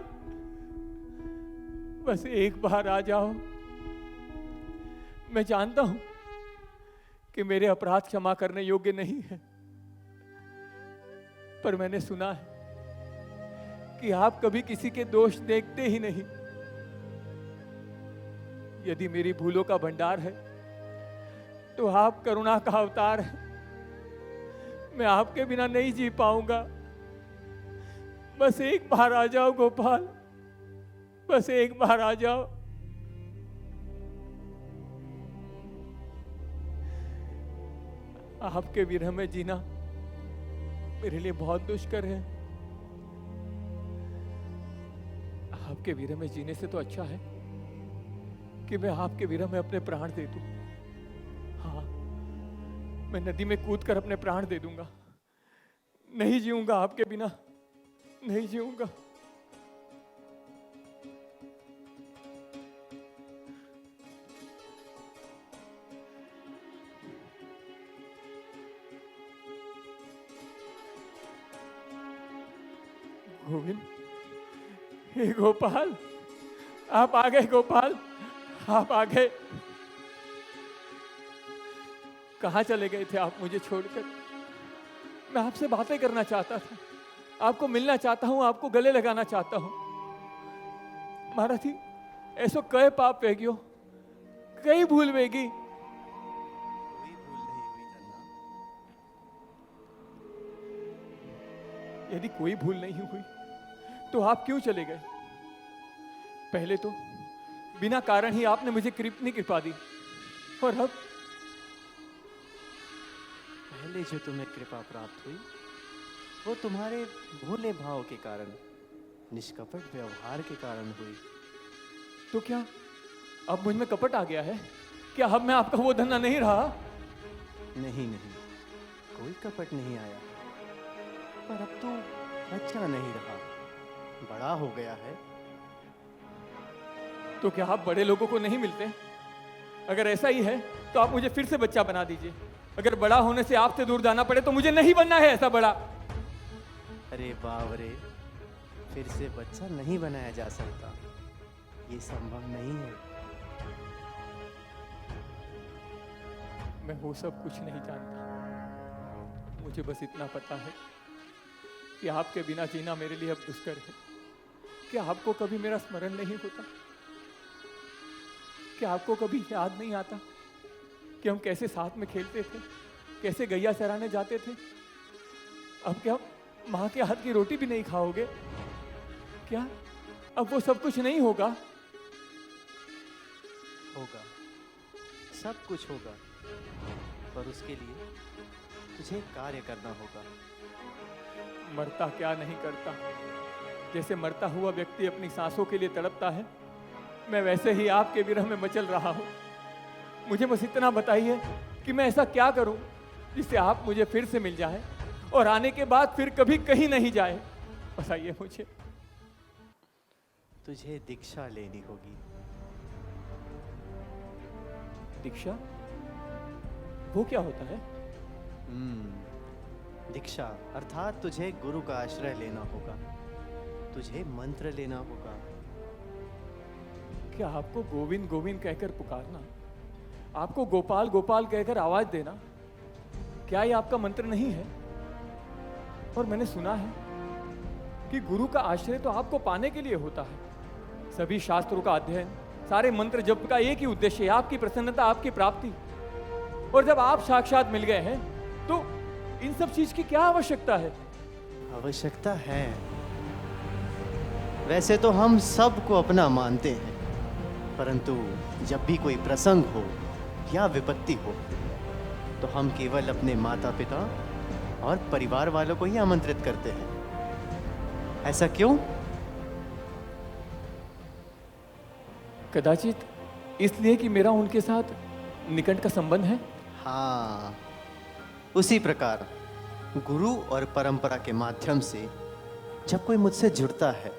बस एक बार आ जाओ। मैं जानता हूं कि मेरे अपराध क्षमा करने योग्य नहीं है, पर मैंने सुना है कि आप कभी किसी के दोष देखते ही नहीं। यदि मेरी भूलों का भंडार है तो आप करुणा का अवतार है। मैं आपके बिना नहीं जी पाऊंगा। बस एक बार आ जाओ गोपाल, बस एक बार आ जाओ। आपके विरह में जीना मेरे लिए बहुत दुष्कर है। आपके विरह में जीने से तो अच्छा है कि मैं आपके विरह में अपने प्राण दे दूं। हाँ, मैं नदी में कूदकर अपने प्राण दे दूंगा। नहीं जीऊंगा आपके बिना, नहीं जीऊंगा। गोविंद, हे गोपाल, आप आ गए। गोपाल, आप आ गए। कहाँ चले गए थे आप मुझे छोड़कर? मैं आपसे बातें करना चाहता था, आपको मिलना चाहता हूं, आपको गले लगाना चाहता हूं। महाराज, ऐसो कई पाप वेगियो, कई भूल वेगी। यदि कोई भूल नहीं हुई तो आप क्यों चले गए? पहले तो बिना कारण ही आपने मुझे कितनी कृपा दी, और अब पहले जो तुम्हें कृपा प्राप्त हुई वो तुम्हारे भोले भाव के कारण, निष्कपट व्यवहार के कारण हुई। तो क्या अब मुझ में कपट आ गया है? क्या अब मैं आपका वो धन्ना नहीं रहा? नहीं नहीं, कोई कपट नहीं आया। पर अब तो बच्चा नहीं रहा, बड़ा हो गया है। तो क्या आप बड़े लोगों को नहीं मिलते? अगर ऐसा ही है तो आप मुझे फिर से बच्चा बना दीजिए। अगर बड़ा होने से आपसे दूर जाना पड़े तो मुझे नहीं बनना है ऐसा बड़ा। अरे बावरे, फिर से बच्चा नहीं बनाया जा सकता, ये संभव नहीं है। मैं वो सब कुछ नहीं जानता। मुझे बस इतना पता है कि आपके बिना जीना मेरे लिए अब दुष्कर है। क्या आपको कभी मेरा स्मरण नहीं होता? क्या आपको कभी याद नहीं आता कि हम कैसे साथ में खेलते थे, कैसे गैया चराने जाते थे? अब क्या माँ के हाथ की रोटी भी नहीं खाओगे? क्या अब वो सब कुछ नहीं होगा? होगा, सब कुछ होगा, पर उसके लिए तुझे कार्य करना होगा। मरता क्या नहीं करता। जैसे मरता हुआ व्यक्ति अपनी सांसों के लिए तड़पता है, मैं वैसे ही आपके विरह में मचल रहा हूँ। मुझे बस इतना बताइए कि मैं ऐसा क्या करूँ जिससे आप मुझे फिर से मिल जाए और आने के बाद फिर कभी कहीं नहीं जाए। बताइए मुझे। तुझे दीक्षा लेनी होगी। दीक्षा? वो क्या होता है? दीक्षा अर्थात तुझे गुरु का आश्रय लेना होगा, तुझे मंत्र लेना होगा। क्या आपको गोविंद गोविंद कहकर पुकारना, आपको गोपाल गोपाल कहकर आवाज देना, क्या ये आपका मंत्र नहीं है? और मैंने सुना है कि गुरु का आश्रय तो आपको पाने के लिए होता है। सभी शास्त्रों का अध्ययन, सारे मंत्र जप का एक ही उद्देश्य है, आपकी प्रसन्नता, आपकी प्राप्ति। और जब आप साक्षात मिल गए हैं तो इन सब चीज की क्या आवश्यकता है? आवश्यकता है। वैसे तो हम सबको अपना मानते हैं, परंतु जब भी कोई प्रसंग हो या विपत्ति हो तो हम केवल अपने माता पिता और परिवार वालों को ही आमंत्रित करते हैं। ऐसा क्यों? कदाचित इसलिए कि मेरा उनके साथ निकट का संबंध है। हाँ, उसी प्रकार गुरु और परंपरा के माध्यम से जब कोई मुझसे जुड़ता है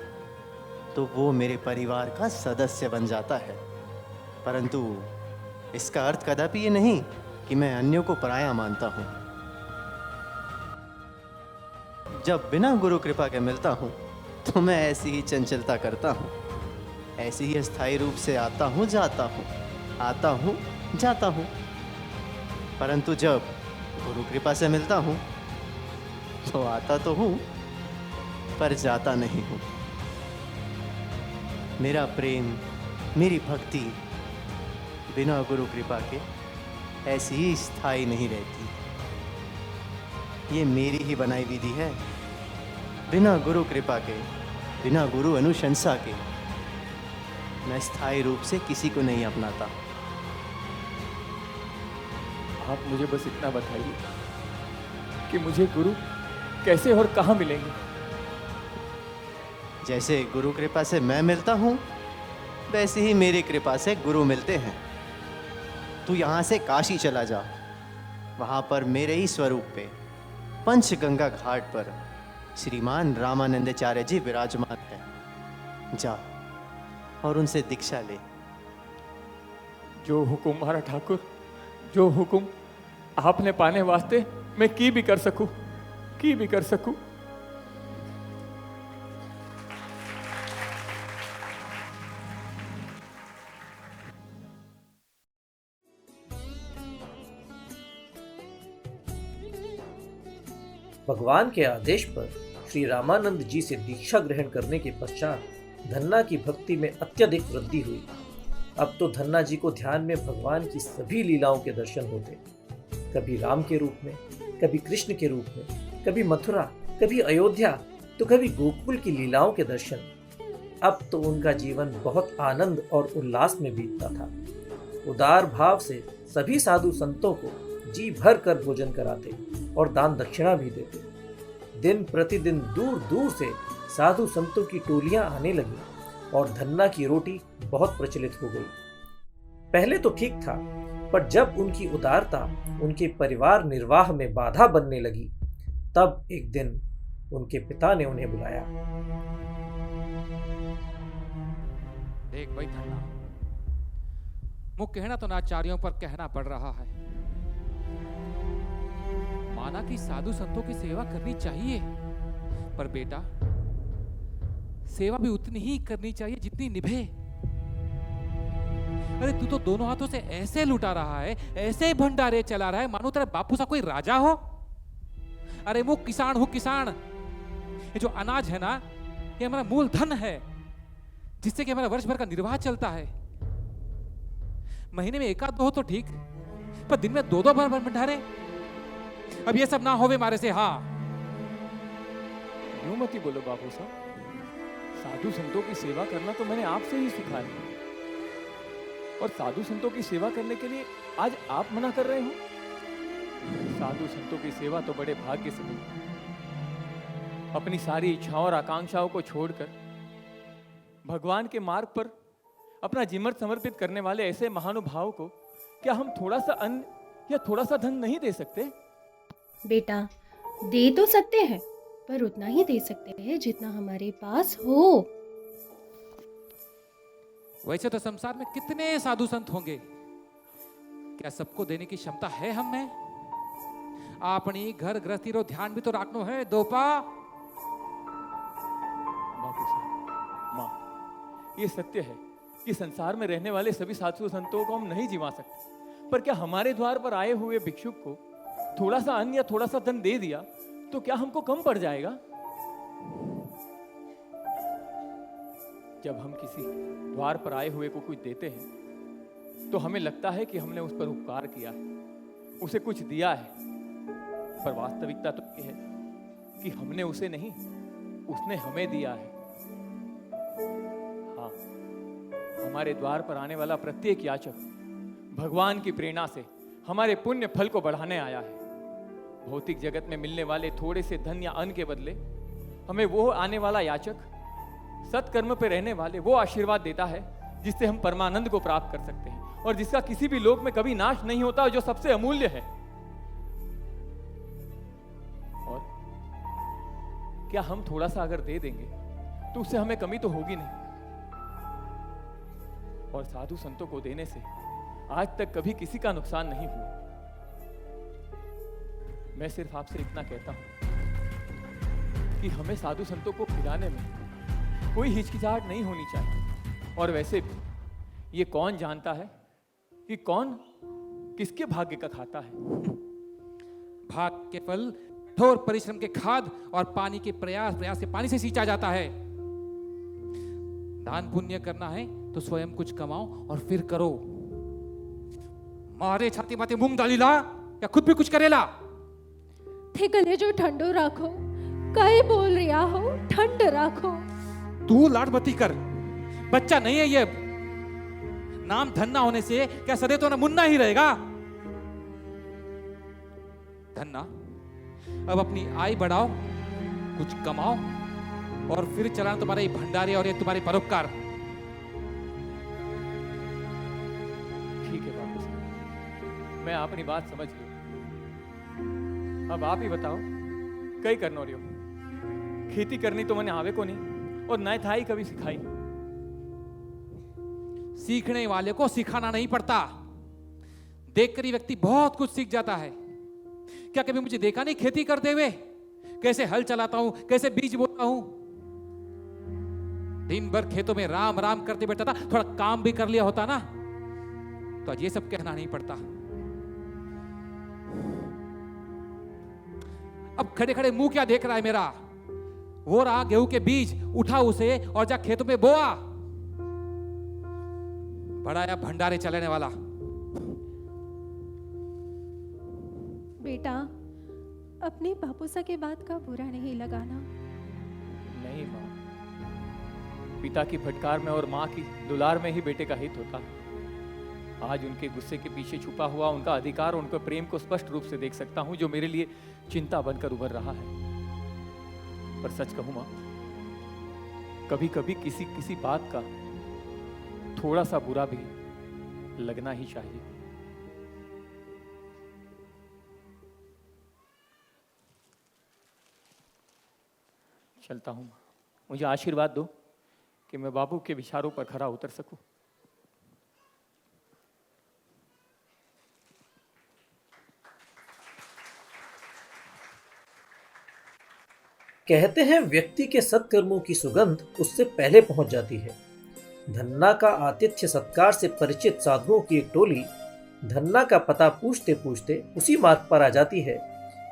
तो वो मेरे परिवार का सदस्य बन जाता है। परंतु इसका अर्थ कदापि ये नहीं कि मैं अन्यों को पराया मानता हूँ। जब बिना गुरु कृपा के मिलता हूँ तो मैं ऐसी ही चंचलता करता हूँ, ऐसे ही अस्थायी रूप से आता हूँ जाता हूँ, आता हूँ जाता हूँ। परंतु जब गुरु कृपा से मिलता हूँ तो आता तो हूँ पर जाता नहीं हूँ। मेरा प्रेम, मेरी भक्ति बिना गुरु कृपा के ऐसी ही स्थायी नहीं रहती। ये मेरी ही बनाई विधि है। बिना गुरु कृपा के, बिना गुरु अनुशंसा के मैं स्थायी रूप से किसी को नहीं अपनाता। आप मुझे बस इतना बताइए कि मुझे गुरु कैसे और कहाँ मिलेंगे? जैसे गुरु कृपा से मैं मिलता हूँ, वैसे ही मेरी कृपा से गुरु मिलते हैं। तू यहाँ से काशी चला जा, वहाँ पर मेरे ही स्वरूप पे पंचगंगा घाट पर श्रीमान रामानंदाचार्य जी विराजमान है। जा और उनसे दीक्षा ले। जो हुकुम महाराज ठाकुर, जो हुकुम आपने पाने वास्ते मैं की भी कर सकूं, की भी कर सकूं। भगवान के आदेश पर श्री रामानंद जी से दीक्षा ग्रहण करने के पश्चात धन्ना की भक्ति में अत्यधिक वृद्धि हुई। अब तो धन्ना जी को ध्यान में भगवान की सभी लीलाओं के दर्शन होते, कभी राम के रूप में, कभी कृष्ण के रूप में, कभी मथुरा, कभी अयोध्या, तो कभी गोकुल की लीलाओं के दर्शन। अब तो उनका जीवन बहुत आनंद और उल्लास में बीतता था। उदार भाव से सभी साधु संतों को जी भर कर भोजन कराते और दान दक्षिणा भी देते। दिन प्रतिदिन दूर दूर से साधु संतों की टोलियां आने लगी और धन्ना की रोटी बहुत प्रचलित हो गई। पहले तो ठीक था, पर जब उनकी उदारता उनके परिवार निर्वाह में बाधा बनने लगी, तब एक दिन उनके पिता ने उन्हें बुलाया। देख भाई धन्ना, मुझ कहना तो नाचार्यों पर कहना पड़ रहा है। माना कि साधु संतों की सेवा करनी चाहिए, पर बेटा सेवा भी उतनी ही करनी चाहिए जितनी निभे। अरे तू तो दोनों हाथों से ऐसे लुटा रहा है, ऐसे भंडारे चला रहा है मानो तेरा बापू सा कोई राजा हो। अरे वो किसान हूं, किसान। ये जो अनाज है ना, ये हमारा मूल धन है, जिससे कि हमारा वर्ष भर का निर्वाह चलता है। महीने में एक आध दो हो तो ठीक, पर दिन में दो दो बार भंडारे, अब ये सब ना होवे मारे से। हाँ, यूं मत ही बोलो बाबू साहब, साधु संतों की सेवा करना तो मैंने आपसे ही सीखा है, और साधु संतों की सेवा करने के लिए आज आप मना कर रहे हो। साधु संतों की सेवा तो बड़े भाग्य से मिलती है। अपनी सारी इच्छाओं और आकांक्षाओं को छोड़कर भगवान के मार्ग पर अपना जीवन समर्पित करने वाले ऐसे महानुभाव को क्या हम थोड़ा सा अन्न या थोड़ा सा धन नहीं दे सकते? बेटा, दे तो सकते हैं, पर उतना ही दे सकते हैं जितना हमारे पास हो। वैसे तो संसार में कितने साधु संत होंगे, क्या सबको देने की क्षमता है हम में? अपनी घर गृहस्थी रो ध्यान भी तो रखनो है दोपा। बापू साहब, माँ, ये सत्य है कि संसार में रहने वाले सभी साधु संतों को हम नहीं जिवा सकते, पर क्या हमारे द्वार पर आए हुए भिक्षुक को थोड़ा सा अन्न या थोड़ा सा धन दे दिया तो क्या हमको कम पड़ जाएगा? जब हम किसी द्वार पर आए हुए को कुछ देते हैं तो हमें लगता है कि हमने उस पर उपकार किया है, उसे कुछ दिया है, पर वास्तविकता तो ये है कि हमने उसे नहीं, उसने हमें दिया है। हाँ, हमारे द्वार पर आने वाला प्रत्येक याचक भगवान की प्रेरणा से हमारे पुण्य फल को बढ़ाने आया है। भौतिक जगत में मिलने वाले थोड़े से धन या अन्न के बदले हमें वो आने वाला याचक सत्कर्म पे रहने वाले वो आशीर्वाद देता है जिससे हम परमानंद को प्राप्त कर सकते हैं, और जिसका किसी भी लोक में कभी नाश नहीं होता, और जो सबसे अमूल्य है। और क्या हम थोड़ा सा अगर दे देंगे तो उससे हमें कमी तो होगी नहीं। और साधु संतों को देने से आज तक कभी किसी का नुकसान नहीं हुआ। मैं सिर्फ आपसे इतना कहता हूं कि हमें साधु संतों को खिलाने में कोई हिचकिचाहट नहीं होनी चाहिए। और वैसे भी ये कौन जानता है कि कौन किसके भाग्य का खाता है? भाग्य के फल कठोर परिश्रम के खाद और पानी के प्रयास से पानी से सींचा जाता है। दान पुण्य करना है तो स्वयं कुछ कमाओ और फिर करो। मारे छाती माते मूंग दालीला या खुद भी कुछ करेला। थे गले जो ठंडो राखो, कई बोल रिया हो ठंड राखो। तू लाड मती कर, बच्चा नहीं है ये। नाम धन्ना होने से क्या सदे तो ना मुन्ना ही रहेगा। धन्ना, अब अपनी आय बढ़ाओ, कुछ कमाओ, और फिर चलाना तुम्हारे ये भंडारे और ये तुम्हारे परोपकार। ठीक है बापू साहब, मैं अपनी बात समझ ली। अब आप ही बताओ, कई करनो रियो। खेती करनी तो मैंने आवे को नहीं, और न था ही कभी सिखाई। सीखने वाले को सिखाना नहीं पड़ता, देखकर ही व्यक्ति बहुत कुछ सीख जाता है। क्या कभी मुझे देखा नहीं खेती करते हुए? कैसे हल चलाता हूं, कैसे बीज बोता हूं। दिन भर खेतों में राम राम करते बैठा था, थोड़ा काम भी कर लिया होता ना तो आज ये सब कहना नहीं पड़ता। अब खड़े खड़े मुंह क्या देख रहा है मेरा? वो रहा गेहूं के बीज, उठा उसे और जा खेतों में बोआ। बड़ा या भंडारे चलाने वाला। बेटा, अपने बापूसा के बात का बुरा नहीं लगाना। नहीं माँ, पिता की फटकार में और माँ की दुलार में ही बेटे का हित होता है। आज उनके गुस्से के पीछे छुपा हुआ उनका अधिकार और उनके प्रेम को स्पष्ट रूप से देख सकता हूं, जो मेरे लिए चिंता बनकर उभर रहा है। पर सच कहूं मां, कभी कभी किसी किसी बात का थोड़ा सा बुरा भी लगना ही चाहिए। चलता हूँ। मुझे आशीर्वाद दो कि मैं बापू के विचारों पर खरा उतर सकूं। कहते हैं व्यक्ति के सत्कर्मों की सुगंध उससे पहले पहुंच जाती है। धन्ना का आतिथ्य सत्कार से परिचित साधुओं की एक टोली धन्ना का पता पूछते पूछते उसी मार्ग पर आ जाती है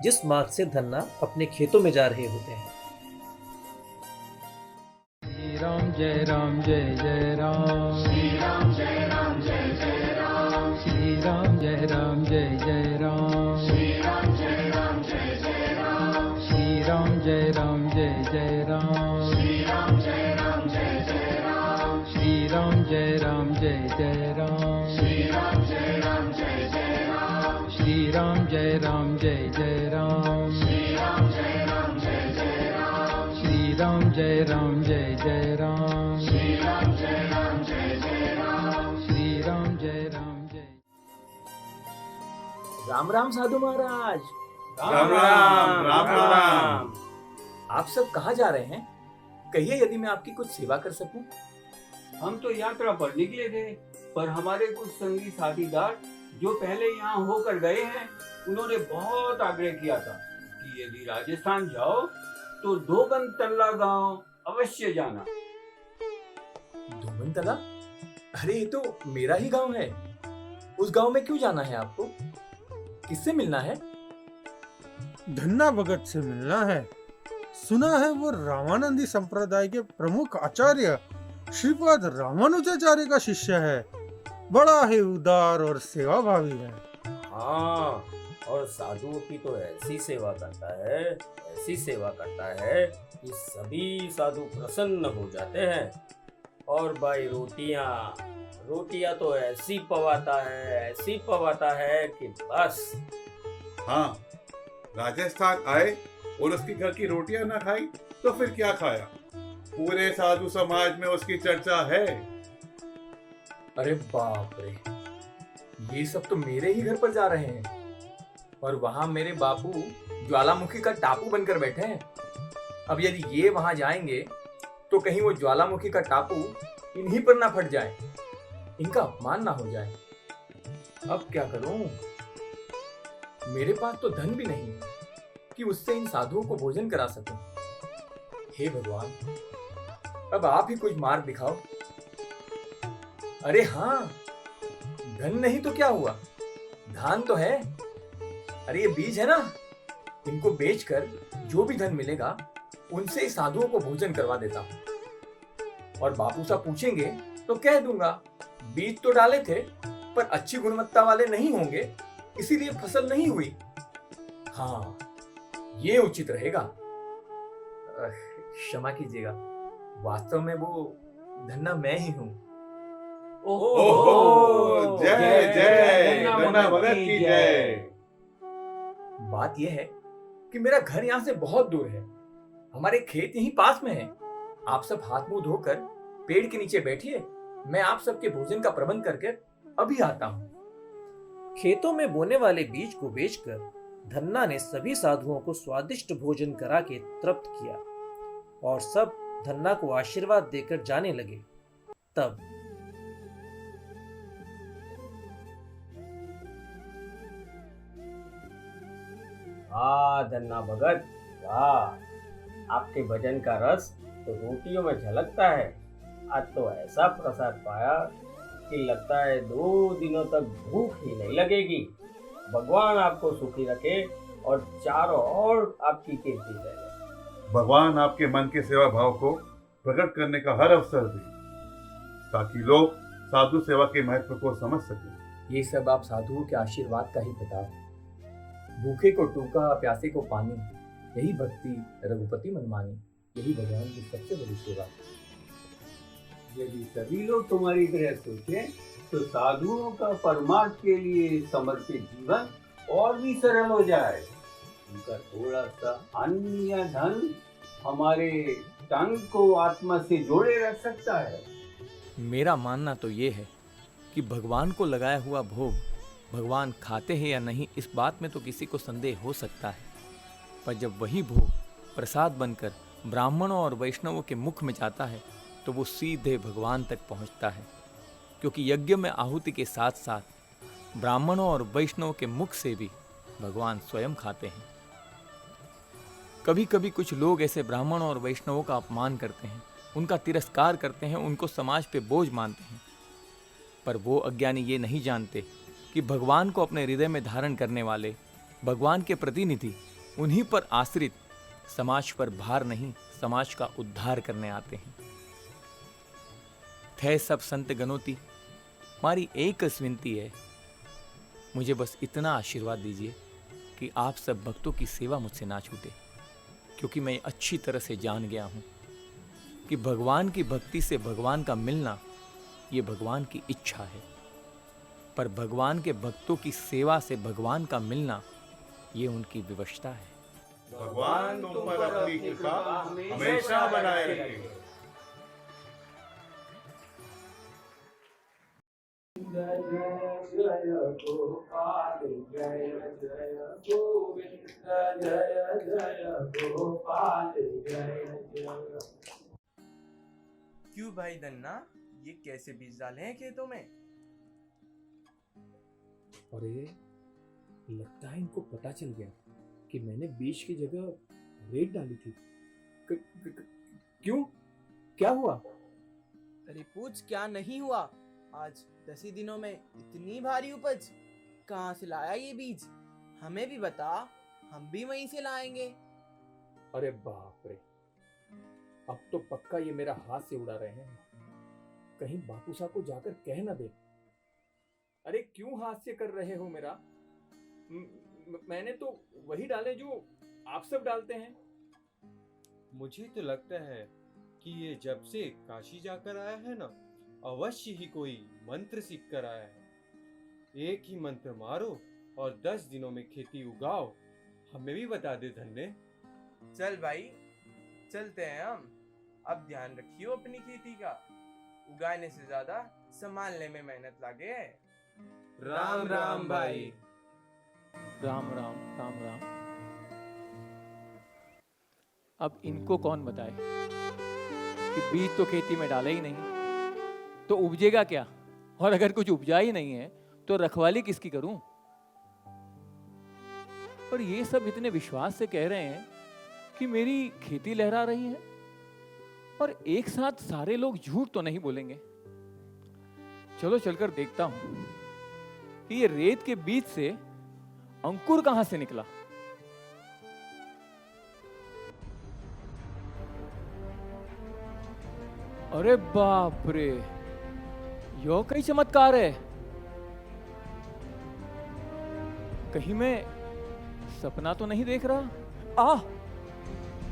जिस मार्ग से धन्ना अपने खेतों में जा रहे होते हैं। श्री राम जय राम जय जय राम, श्री राम जय राम जय जय राम, श्री राम जय राम जय जय राम, श्री राम जय राम जय जय राम, श्री राम जय राम जय जय राम, श्री राम जय राम जय जय राम, श्री राम जय राम जय जय राम, श्री राम जय राम जय जय राम, श्री राम जय राम जय जय राम, श्री राम जय राम जय जय राम, श्री राम जय राम जय जय राम, श्री राम जय राम जय जय राम, श्री राम जय राम जय। राम राम साधु महाराज। राम राम राम राम। आप सब कहाँ जा रहे हैं? कहिए यदि मैं आपकी कुछ सेवा कर सकूं। हम तो यात्रा पर निकले थे, पर हमारे कुछ संगी साथीदार जो पहले यहाँ होकर गए हैं, उन्होंने बहुत आग्रह किया था कि यदि राजस्थान जाओ तो दोगन तल्ला गांव अवश्य जाना। दोगन तला? अरे ये तो मेरा ही गांव है। उस गांव में क्यों जाना है आपको? किससे मिलना है? धन्ना भगत से मिलना है। सुना है वो रामानंदी संप्रदाय के प्रमुख आचार्य श्रीपाद रामानुजाचार्य का शिष्य है। बड़ा ही उदार और सेवाभावी है। हाँ, और साधुओं की तो ऐसी सेवा करता है, ऐसी सेवा करता है कि सभी साधु प्रसन्न हो जाते हैं। और भाई रोटियां तो ऐसी पवाता है कि बस। हाँ, राजस्थान आए और उसके घर की रोटियां ना खाई तो फिर क्या खाया? पूरे साधु समाज में उसकी चर्चा है। अरे बाप रे, ये सब तो मेरे ही घर पर जा रहे हैं और वहां मेरे बापू ज्वालामुखी का टापू बनकर बैठे हैं। अब यदि ये वहां जाएंगे तो कहीं वो ज्वालामुखी का टापू इन्हीं पर ना फट जाए, इनका अपमान ना हो जाए। अब क्या करूं? मेरे पास तो धन भी नहीं कि उससे इन साधुओं को भोजन करा सकूं। हे भगवान, अब आप ही कुछ मार्ग दिखाओ। अरे हाँ, धन नहीं तो क्या हुआ, धान तो है। अरे ये बीज है ना, इनको बेचकर जो भी धन मिलेगा उनसे इस साधुओं को भोजन करवा देता हूं। और बापू साहब पूछेंगे तो कह दूंगा बीज तो डाले थे पर अच्छी गुणवत्ता वाले नहीं होंगे, इसीलिए फसल नहीं हुई। हाँ, ये उचित रहेगा। क्षमा कीजिएगा, वास्तव में वो धन्ना मैं ही हूँ। ओहो, जय जय धन्ना भगत की जय। बात यह है कि मेरा घर यहाँ से बहुत दूर है, हमारे खेत यहीं पास में है। आप सब हाथ मुंह धोकर पेड़ के नीचे बैठिए, मैं आप सबके भोजन का प्रबंध करके अभी आता हूँ। खेतों में बोने वाले बीज को बेचकर धन्ना ने सभी साधुओं को स्वादिष्ट भोजन करा के तृप्त किया और सब धन्ना को आशीर्वाद देकर जाने लगे। तब धन्ना भगत, वाह, आपके भजन का रस तो रोटियों में झलकता है। आज तो ऐसा प्रसाद पाया कि लगता है 2 दिनों तक भूख ही नहीं लगेगी। भगवान आपको सुखी रखे और चारों ओर आपकी कीर्ति करे। भगवान आपके मन के सेवा भाव को प्रकट करने का हर अवसर दे, ताकि लोग साधु सेवा के महत्व को समझ सकें। ये सब आप साधुओं के आशीर्वाद का ही प्रताप। भूखे को टूका, प्यासे को पानी, यही भक्ति रघुपति मनमानी, यही भगवान की सबसे बड़ी सेवा। यदि सभी लोग तुम्हारी तरह सोचें तो साधुओं का परमार्थ के लिए समर्पित जीवन और भी सरल हो जाए। उनका थोड़ा सा अन्न या धन हमारे तन को आत्मा से जोड़े रख सकता है। मेरा मानना तो ये है कि भगवान को लगाया हुआ भोग भगवान खाते हैं या नहीं, इस बात में तो किसी को संदेह हो सकता है, पर जब वही भोग प्रसाद बनकर ब्राह्मणों और वैष्णवों के मुख में जाता है तो वो सीधे भगवान तक पहुंचता है, क्योंकि यज्ञ में आहुति के साथ साथ ब्राह्मणों और वैष्णवों के मुख से भी भगवान स्वयं खाते हैं। कभी कभी कुछ लोग ऐसे ब्राह्मणों और वैष्णवों का अपमान करते हैं, उनका तिरस्कार करते हैं, उनको समाज पे बोझ मानते हैं, पर वो अज्ञानी ये नहीं जानते कि भगवान को अपने हृदय में धारण करने वाले भगवान के प्रतिनिधि उन्हीं पर आश्रित समाज पर भार नहीं, समाज का उद्धार करने आते हैं। थे सब संत गनोती, हमारी एक विनती है, मुझे बस इतना आशीर्वाद दीजिए कि आप सब भक्तों की सेवा मुझसे ना छूटे, क्योंकि मैं अच्छी तरह से जान गया हूँ कि भगवान की भक्ति से भगवान का मिलना ये भगवान की इच्छा है, पर भगवान के भक्तों की सेवा से भगवान का मिलना ये उनकी विवशता है। भगवान तुम पर अपनी कृपा हमेशा बनाए रखे। जय गोपाल जय जय गोविंद जय जय गोपाल जय जय। क्यों भाई धन्ना, ये कैसे बीज डाले हैं खेतों में? अरे लगता है इनको पता चल गया कि मैंने बीज की जगह रेत डाली थी। क्यों, क्या हुआ? अरे पूछ, क्या नहीं हुआ? आज 10 ही दिनों में इतनी भारी उपज, कहाँ से लाया ये बीज? हमें भी बता, हम भी वहीं से लाएंगे। अरे बाप रे, अब तो पक्का ये मेरा हाथ से उड़ा रहे हैं। कहीं बापू साहब को जाकर कह ना दे। अरे क्यों हाथ से कर रहे हो मेरा? मैंने तो वही डाले जो आप सब डालते हैं। मुझे तो लगता है कि ये जब से काशी जाकर आया है ना, अवश्य ही कोई मंत्र सीख कर आया है। एक ही मंत्र मारो और 10 दिनों में खेती उगाओ। हमें भी बता दे धन्य। चल भाई, चलते हैं हम। अब ध्यान रखियो अपनी खेती का, उगाने से ज्यादा संभालने में मेहनत लागे। राम राम भाई। राम राम राम राम। अब इनको कौन बताए कि बीज तो खेती में डाला ही नहीं तो उपजेगा क्या, और अगर कुछ उपजा ही नहीं है तो रखवाली किसकी करूं? और ये सब इतने विश्वास से कह रहे हैं कि मेरी खेती लहरा रही है, और एक साथ सारे लोग झूठ तो नहीं बोलेंगे। चलो चलकर देखता हूं कि ये रेत के बीज से अंकुर कहां से निकला। अरे बाप रे, यो कई चमत्कार है। कहीं मैं सपना तो नहीं देख रहा?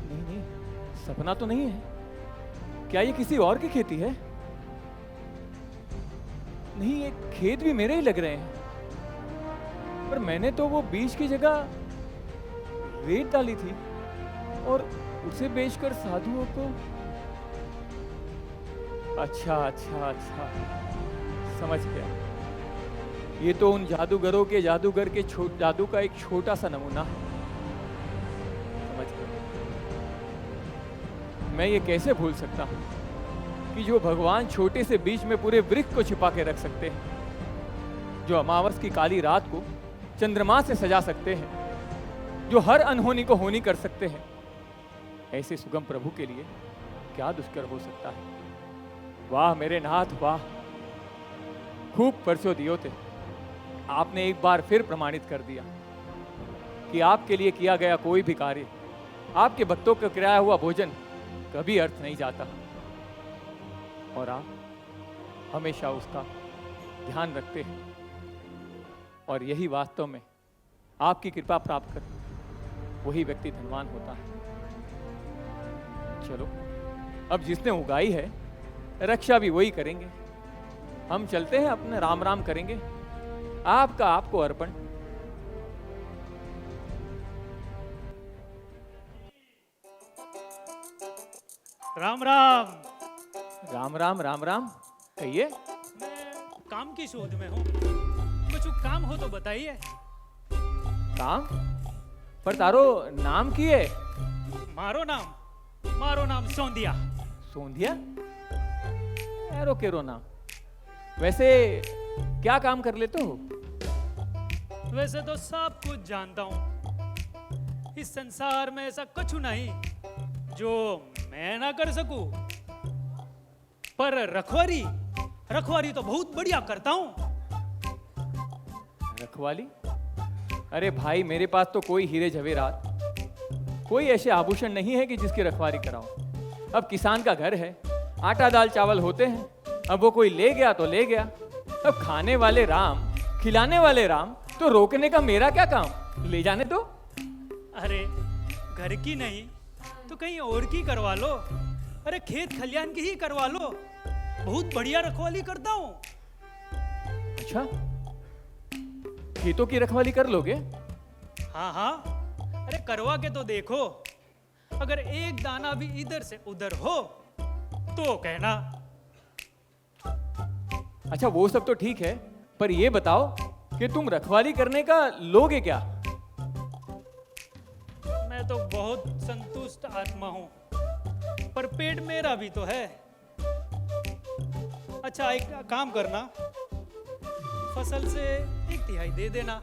नहीं नहीं, सपना तो नहीं है। क्या ये किसी और की खेती है? नहीं, ये खेत भी मेरे ही लग रहे हैं, पर मैंने तो वो बीज की जगह रेत डाली थी और उसे बेचकर साधुओं को। अच्छा अच्छा अच्छा, समझ गया। ये तो उन जादूगरों के जादूगर के जादू का एक छोटा सा नमूना है। समझ गया। मैं ये कैसे भूल सकता हूँ कि जो भगवान छोटे से बीज में पूरे वृक्ष को छिपा के रख सकते हैं, जो अमावस की काली रात को चंद्रमा से सजा सकते हैं, जो हर अनहोनी को होनी कर सकते हैं, ऐसे सुगम प्रभु के लिए क्या दुष्कर हो सकता है। वाह मेरे नाथ वाह, खूब परसों दियो थे। आपने एक बार फिर प्रमाणित कर दिया कि आपके लिए किया गया कोई भी कार्य, आपके भक्तों का किराया हुआ भोजन कभी अर्थ नहीं जाता, और आप हमेशा उसका ध्यान रखते हैं। और यही वास्तव में आपकी कृपा प्राप्त कर वही व्यक्ति धनवान होता है। चलो, अब जिसने उगाई है रक्षा भी वही करेंगे। हम चलते हैं, अपने राम राम करेंगे। आपका आपको अर्पण। राम राम। राम राम राम राम। कहिए। मैं काम की शोध में हूँ, कुछ काम हो तो बताइए। काम? पर तारो नाम की है? मारो नाम मारो नाम सौंदिया। सोंधिया? एरो केरो नाम। वैसे क्या काम कर लेते हो? वैसे तो सब कुछ जानता हूं। इस संसार में ऐसा कुछ नहीं जो मैं ना कर सकूं। पर रखवारी रखवारी तो बहुत बढ़िया करता हूं। रखवाली? अरे भाई, मेरे पास तो कोई हीरे जवेरात, कोई ऐसे आभूषण नहीं है कि जिसकी रखवाली कराऊं। अब किसान का घर है, आटा दाल चावल होते हैं। अब वो कोई ले गया तो ले गया। अब खाने वाले राम, खिलाने वाले राम, तो रोकने का मेरा क्या काम? ले जाने दो। अरे घर की नहीं तो कहीं और की करवा लो। अरे खेत खलियान की ही करवा लो। बहुत बढ़िया रखवाली करता हूं। अच्छा, खेतों की रखवाली कर लोगे? हाँ हाँ, अरे करवा के तो देखो। अगर एक दाना भी इधर से उधर हो तो कहना। अच्छा, वो सब तो ठीक है, पर ये बताओ कि तुम रखवाली करने का लोगे क्या? मैं तो बहुत संतुष्ट आत्मा हूं, पर पेट मेरा भी तो है। अच्छा, एक काम करना, फसल से 1/3 दे देना।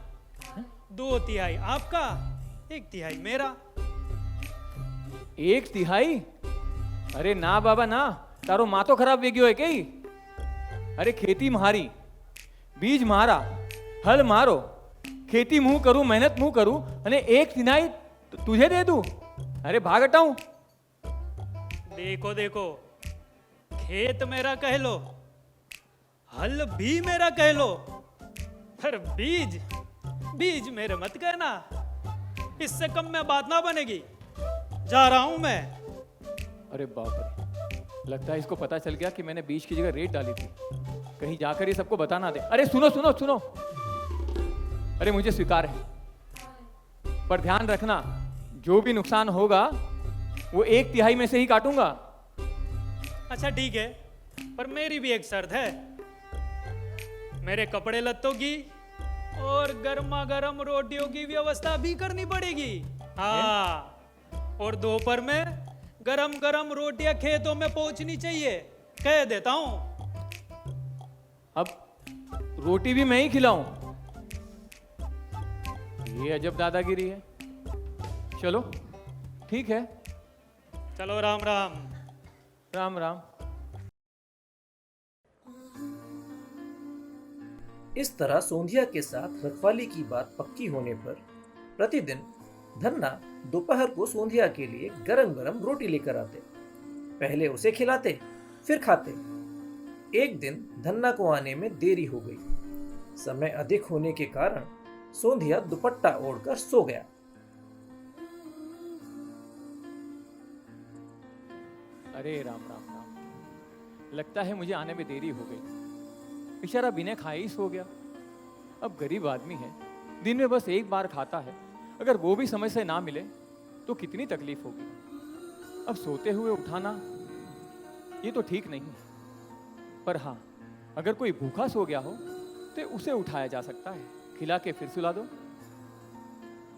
2/3 आपका, 1/3 मेरा। 1/3? अरे ना बाबा ना, तारो माथो खराब वेग्यो है कई? अरे खेती म्हारी, बीज म्हारा, हल मारो, खेती मुंह करूं, मेहनत मुंह करूं, अने 1/3 तुझे दे दूं? अरे भाग हटाऊं? देखो देखो, खेत मेरा कह लो, हल भी मेरा कह लो, पर बीज बीज मेरे मत कहना। इससे कम में बात ना बनेगी। जा रहा हूं मैं। अरे बाप रे, लगता है इसको पता चल गया कि मैंने बीज की जगह रेत डाली थी। कहीं जाकर ये सबको बता ना दे। अरे सुनो सुनो सुनो, अरे मुझे स्वीकार है, पर ध्यान रखना, जो भी नुकसान होगा वो 1/3 में से ही काटूंगा। अच्छा ठीक है, पर मेरी भी एक शर्त है। मेरे कपड़े लत्तों की और गर्मा गर्म रोटियों की व्यवस्था भी करनी पड़ेगी। हाँ, और दोपहर में गरम गरम रोटियां खेतों में पहुंचनी चाहिए, कह देता हूं। अब रोटी भी मैं ही खिलाऊं? ये अजब दादागिरी है। चलो ठीक है। चलो, राम राम। राम राम। इस तरह सोंधिया के साथ रखवाली की बात पक्की होने पर प्रतिदिन धन्ना दोपहर को सोंधिया के लिए गरम गरम रोटी लेकर आते। पहले उसे खिलाते, फिर खाते। एक दिन धन्ना को आने में देरी हो गई। समय अधिक होने के कारण सोंधिया दुपट्टा ओढ़कर सो गया। अरे राम राम राम, लगता है मुझे आने में देरी हो गई। बेचारा बिना खाए ही सो गया। अब गरीब आदमी है, दिन में बस एक बार खाता है। अगर वो भी समय से ना मिले तो कितनी तकलीफ होगी। अब सोते हुए उठाना ये तो ठीक नहीं है, पर हाँ, अगर कोई भूखा सो गया हो तो उसे उठाया जा सकता है, खिला के फिर सुला दो।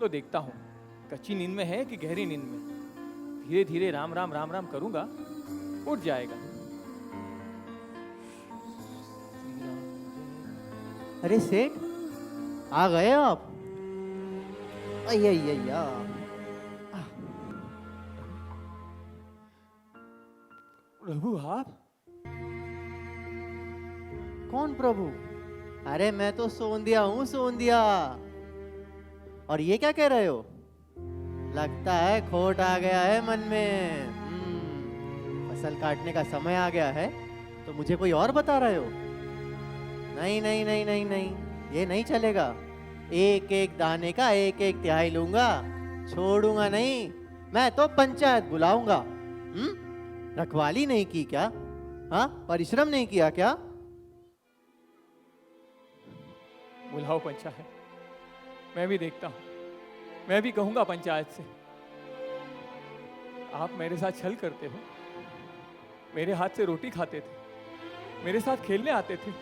तो देखता हूँ कच्ची नींद में है कि गहरी नींद में। धीरे धीरे राम राम राम राम करूंगा, उठ जाएगा। अरे सेठ, आ गए आप? अय्या, प्रभु आप? कौन प्रभु? अरे मैं तो सोंधिया हूँ, सोंधिया। और ये क्या कह रहे हो? लगता है खोट आ गया है मन में। फसल काटने का समय आ गया है तो मुझे कोई और बता रहे हो? नहीं नहीं नहीं नहीं नहीं, ये नहीं चलेगा। एक एक दाने का 1/1 तिहाई लूंगा, छोड़ूंगा नहीं। मैं तो पंचायत बुलाऊंगा। रखवाली नहीं की क्या? हाँ, परिश्रम नहीं किया क्या? बुलाओ पंचायत, मैं भी देखता हूँ। मैं भी कहूंगा पंचायत से। आप मेरे साथ छल करते हो, मेरे हाथ से रोटी खाते थे, मेरे साथ खेलने आते थे,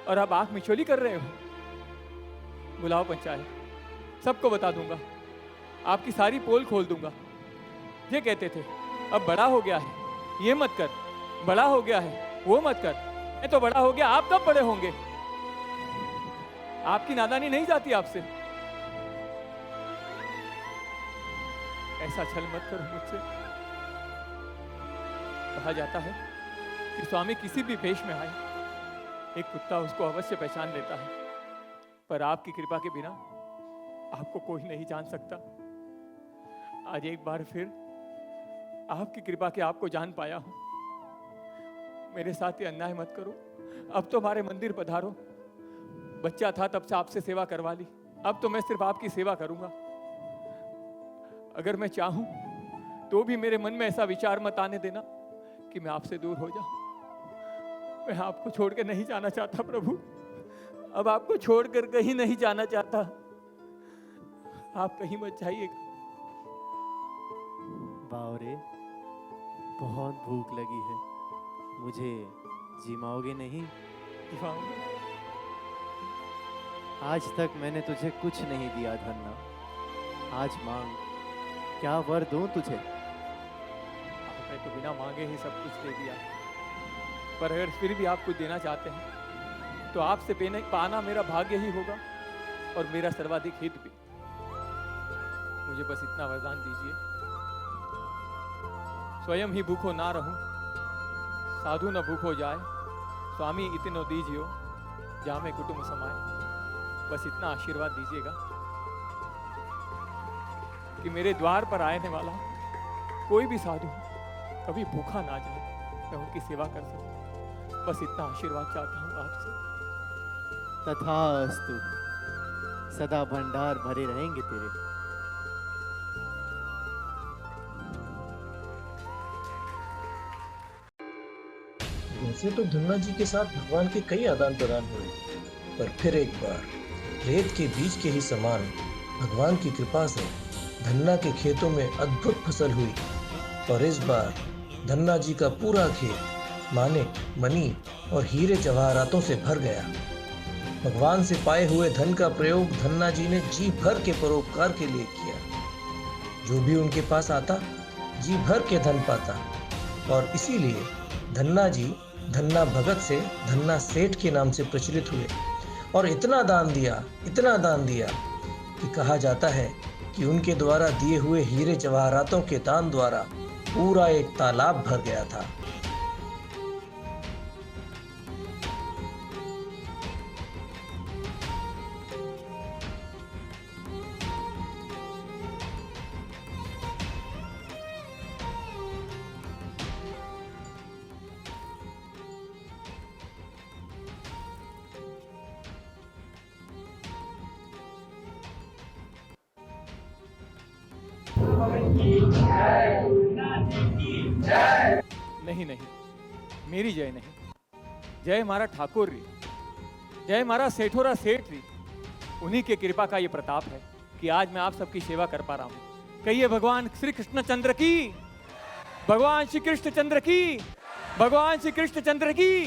और अब आंख मिचोली कर रहे हो। बुलाओ पंचायत, सबको बता दूंगा, आपकी सारी पोल खोल दूंगा। ये कहते थे अब बड़ा हो गया है, ये मत कर। बड़ा हो गया है, वो मत कर। मैं तो बड़ा हो गया, आप कब बड़े होंगे? आपकी नादानी नहीं जाती आपसे। ऐसा छल मत करो मुझसे। कहा जाता है कि स्वामी किसी भी वेश में आए, एक कुत्ता उसको अवश्य पहचान लेता है, पर आपकी कृपा के बिना आपको कोई नहीं जान सकता। आज एक बार फिर आपकी कृपा के आपको जान पाया हूं। मेरे साथ ये अन्याय मत करो। अब तो हमारे मंदिर पधारो। बच्चा था तब से आपसे सेवा करवा ली, अब तो मैं सिर्फ आपकी सेवा करूंगा। अगर मैं चाहूं तो भी मेरे मन में ऐसा विचार मत आने देना कि मैं आपसे दूर हो जाऊं। मैं आपको छोड़ कर नहीं जाना चाहता प्रभु, अब आपको छोड़कर कहीं नहीं जाना चाहता। आप कहीं मत जाइएगा। बावरे, बहुत भूख लगी है, मुझे जिमाओगे नहीं? आज तक मैंने तुझे कुछ नहीं दिया धन्ना, आज मांग, क्या वर दूं तुझे? आपने तो बिना मांगे ही सब कुछ दे दिया, पर अगर फिर भी आप कुछ देना चाहते हैं तो आपसे पाना मेरा भाग्य ही होगा और मेरा सर्वाधिक हित भी। मुझे बस इतना वरदान दीजिए, स्वयं ही भूखो ना रहूं, साधु न भूखो जाए, स्वामी इतनो दीजियो जामे कुटुंब समाए। बस इतना आशीर्वाद दीजिएगा कि मेरे द्वार पर आने वाला कोई भी साधु कभी भूखा ना जाए, मैं उनकी सेवा कर सकूं। बस इतना आशीर्वाद चाहता हूं आपसे। तथास्तु, सदा भंडार भरे रहेंगे तेरे। वैसे तो धन्ना जी के साथ भगवान के कई आदान प्रदान हुए, पर फिर एक बार रेत के बीज के ही समान भगवान की कृपा से धन्ना के खेतों में अद्भुत फसल हुई और इस बार धन्ना जी का पूरा खेत माने, मनी और हीरे जवाहरातों से भर गया। भगवान से पाए हुए धन का प्रयोग धन्ना जी ने जी भर के परोपकार के लिए किया। जो भी उनके पास आता जी भर के धन पाता और इसीलिए धन्ना जी धन्ना भगत से धन्ना सेठ के नाम से प्रचलित हुए और इतना दान दिया कि कहा जाता है कि उनके द्वारा दिए हुए हीरे जवाहरातों के दान द्वारा पूरा एक तालाब भर गया था। नहीं, मेरी जय नहीं, जय मारा ठाकुर री, जय मारा सेठोरा सेठ री। उन्हीं के कृपा का ये प्रताप है कि आज मैं आप सबकी सेवा कर पा रहा हूँ। कहिए भगवान श्री कृष्ण चंद्र की, भगवान श्री कृष्ण चंद्र की, भगवान श्री कृष्ण चंद्र की।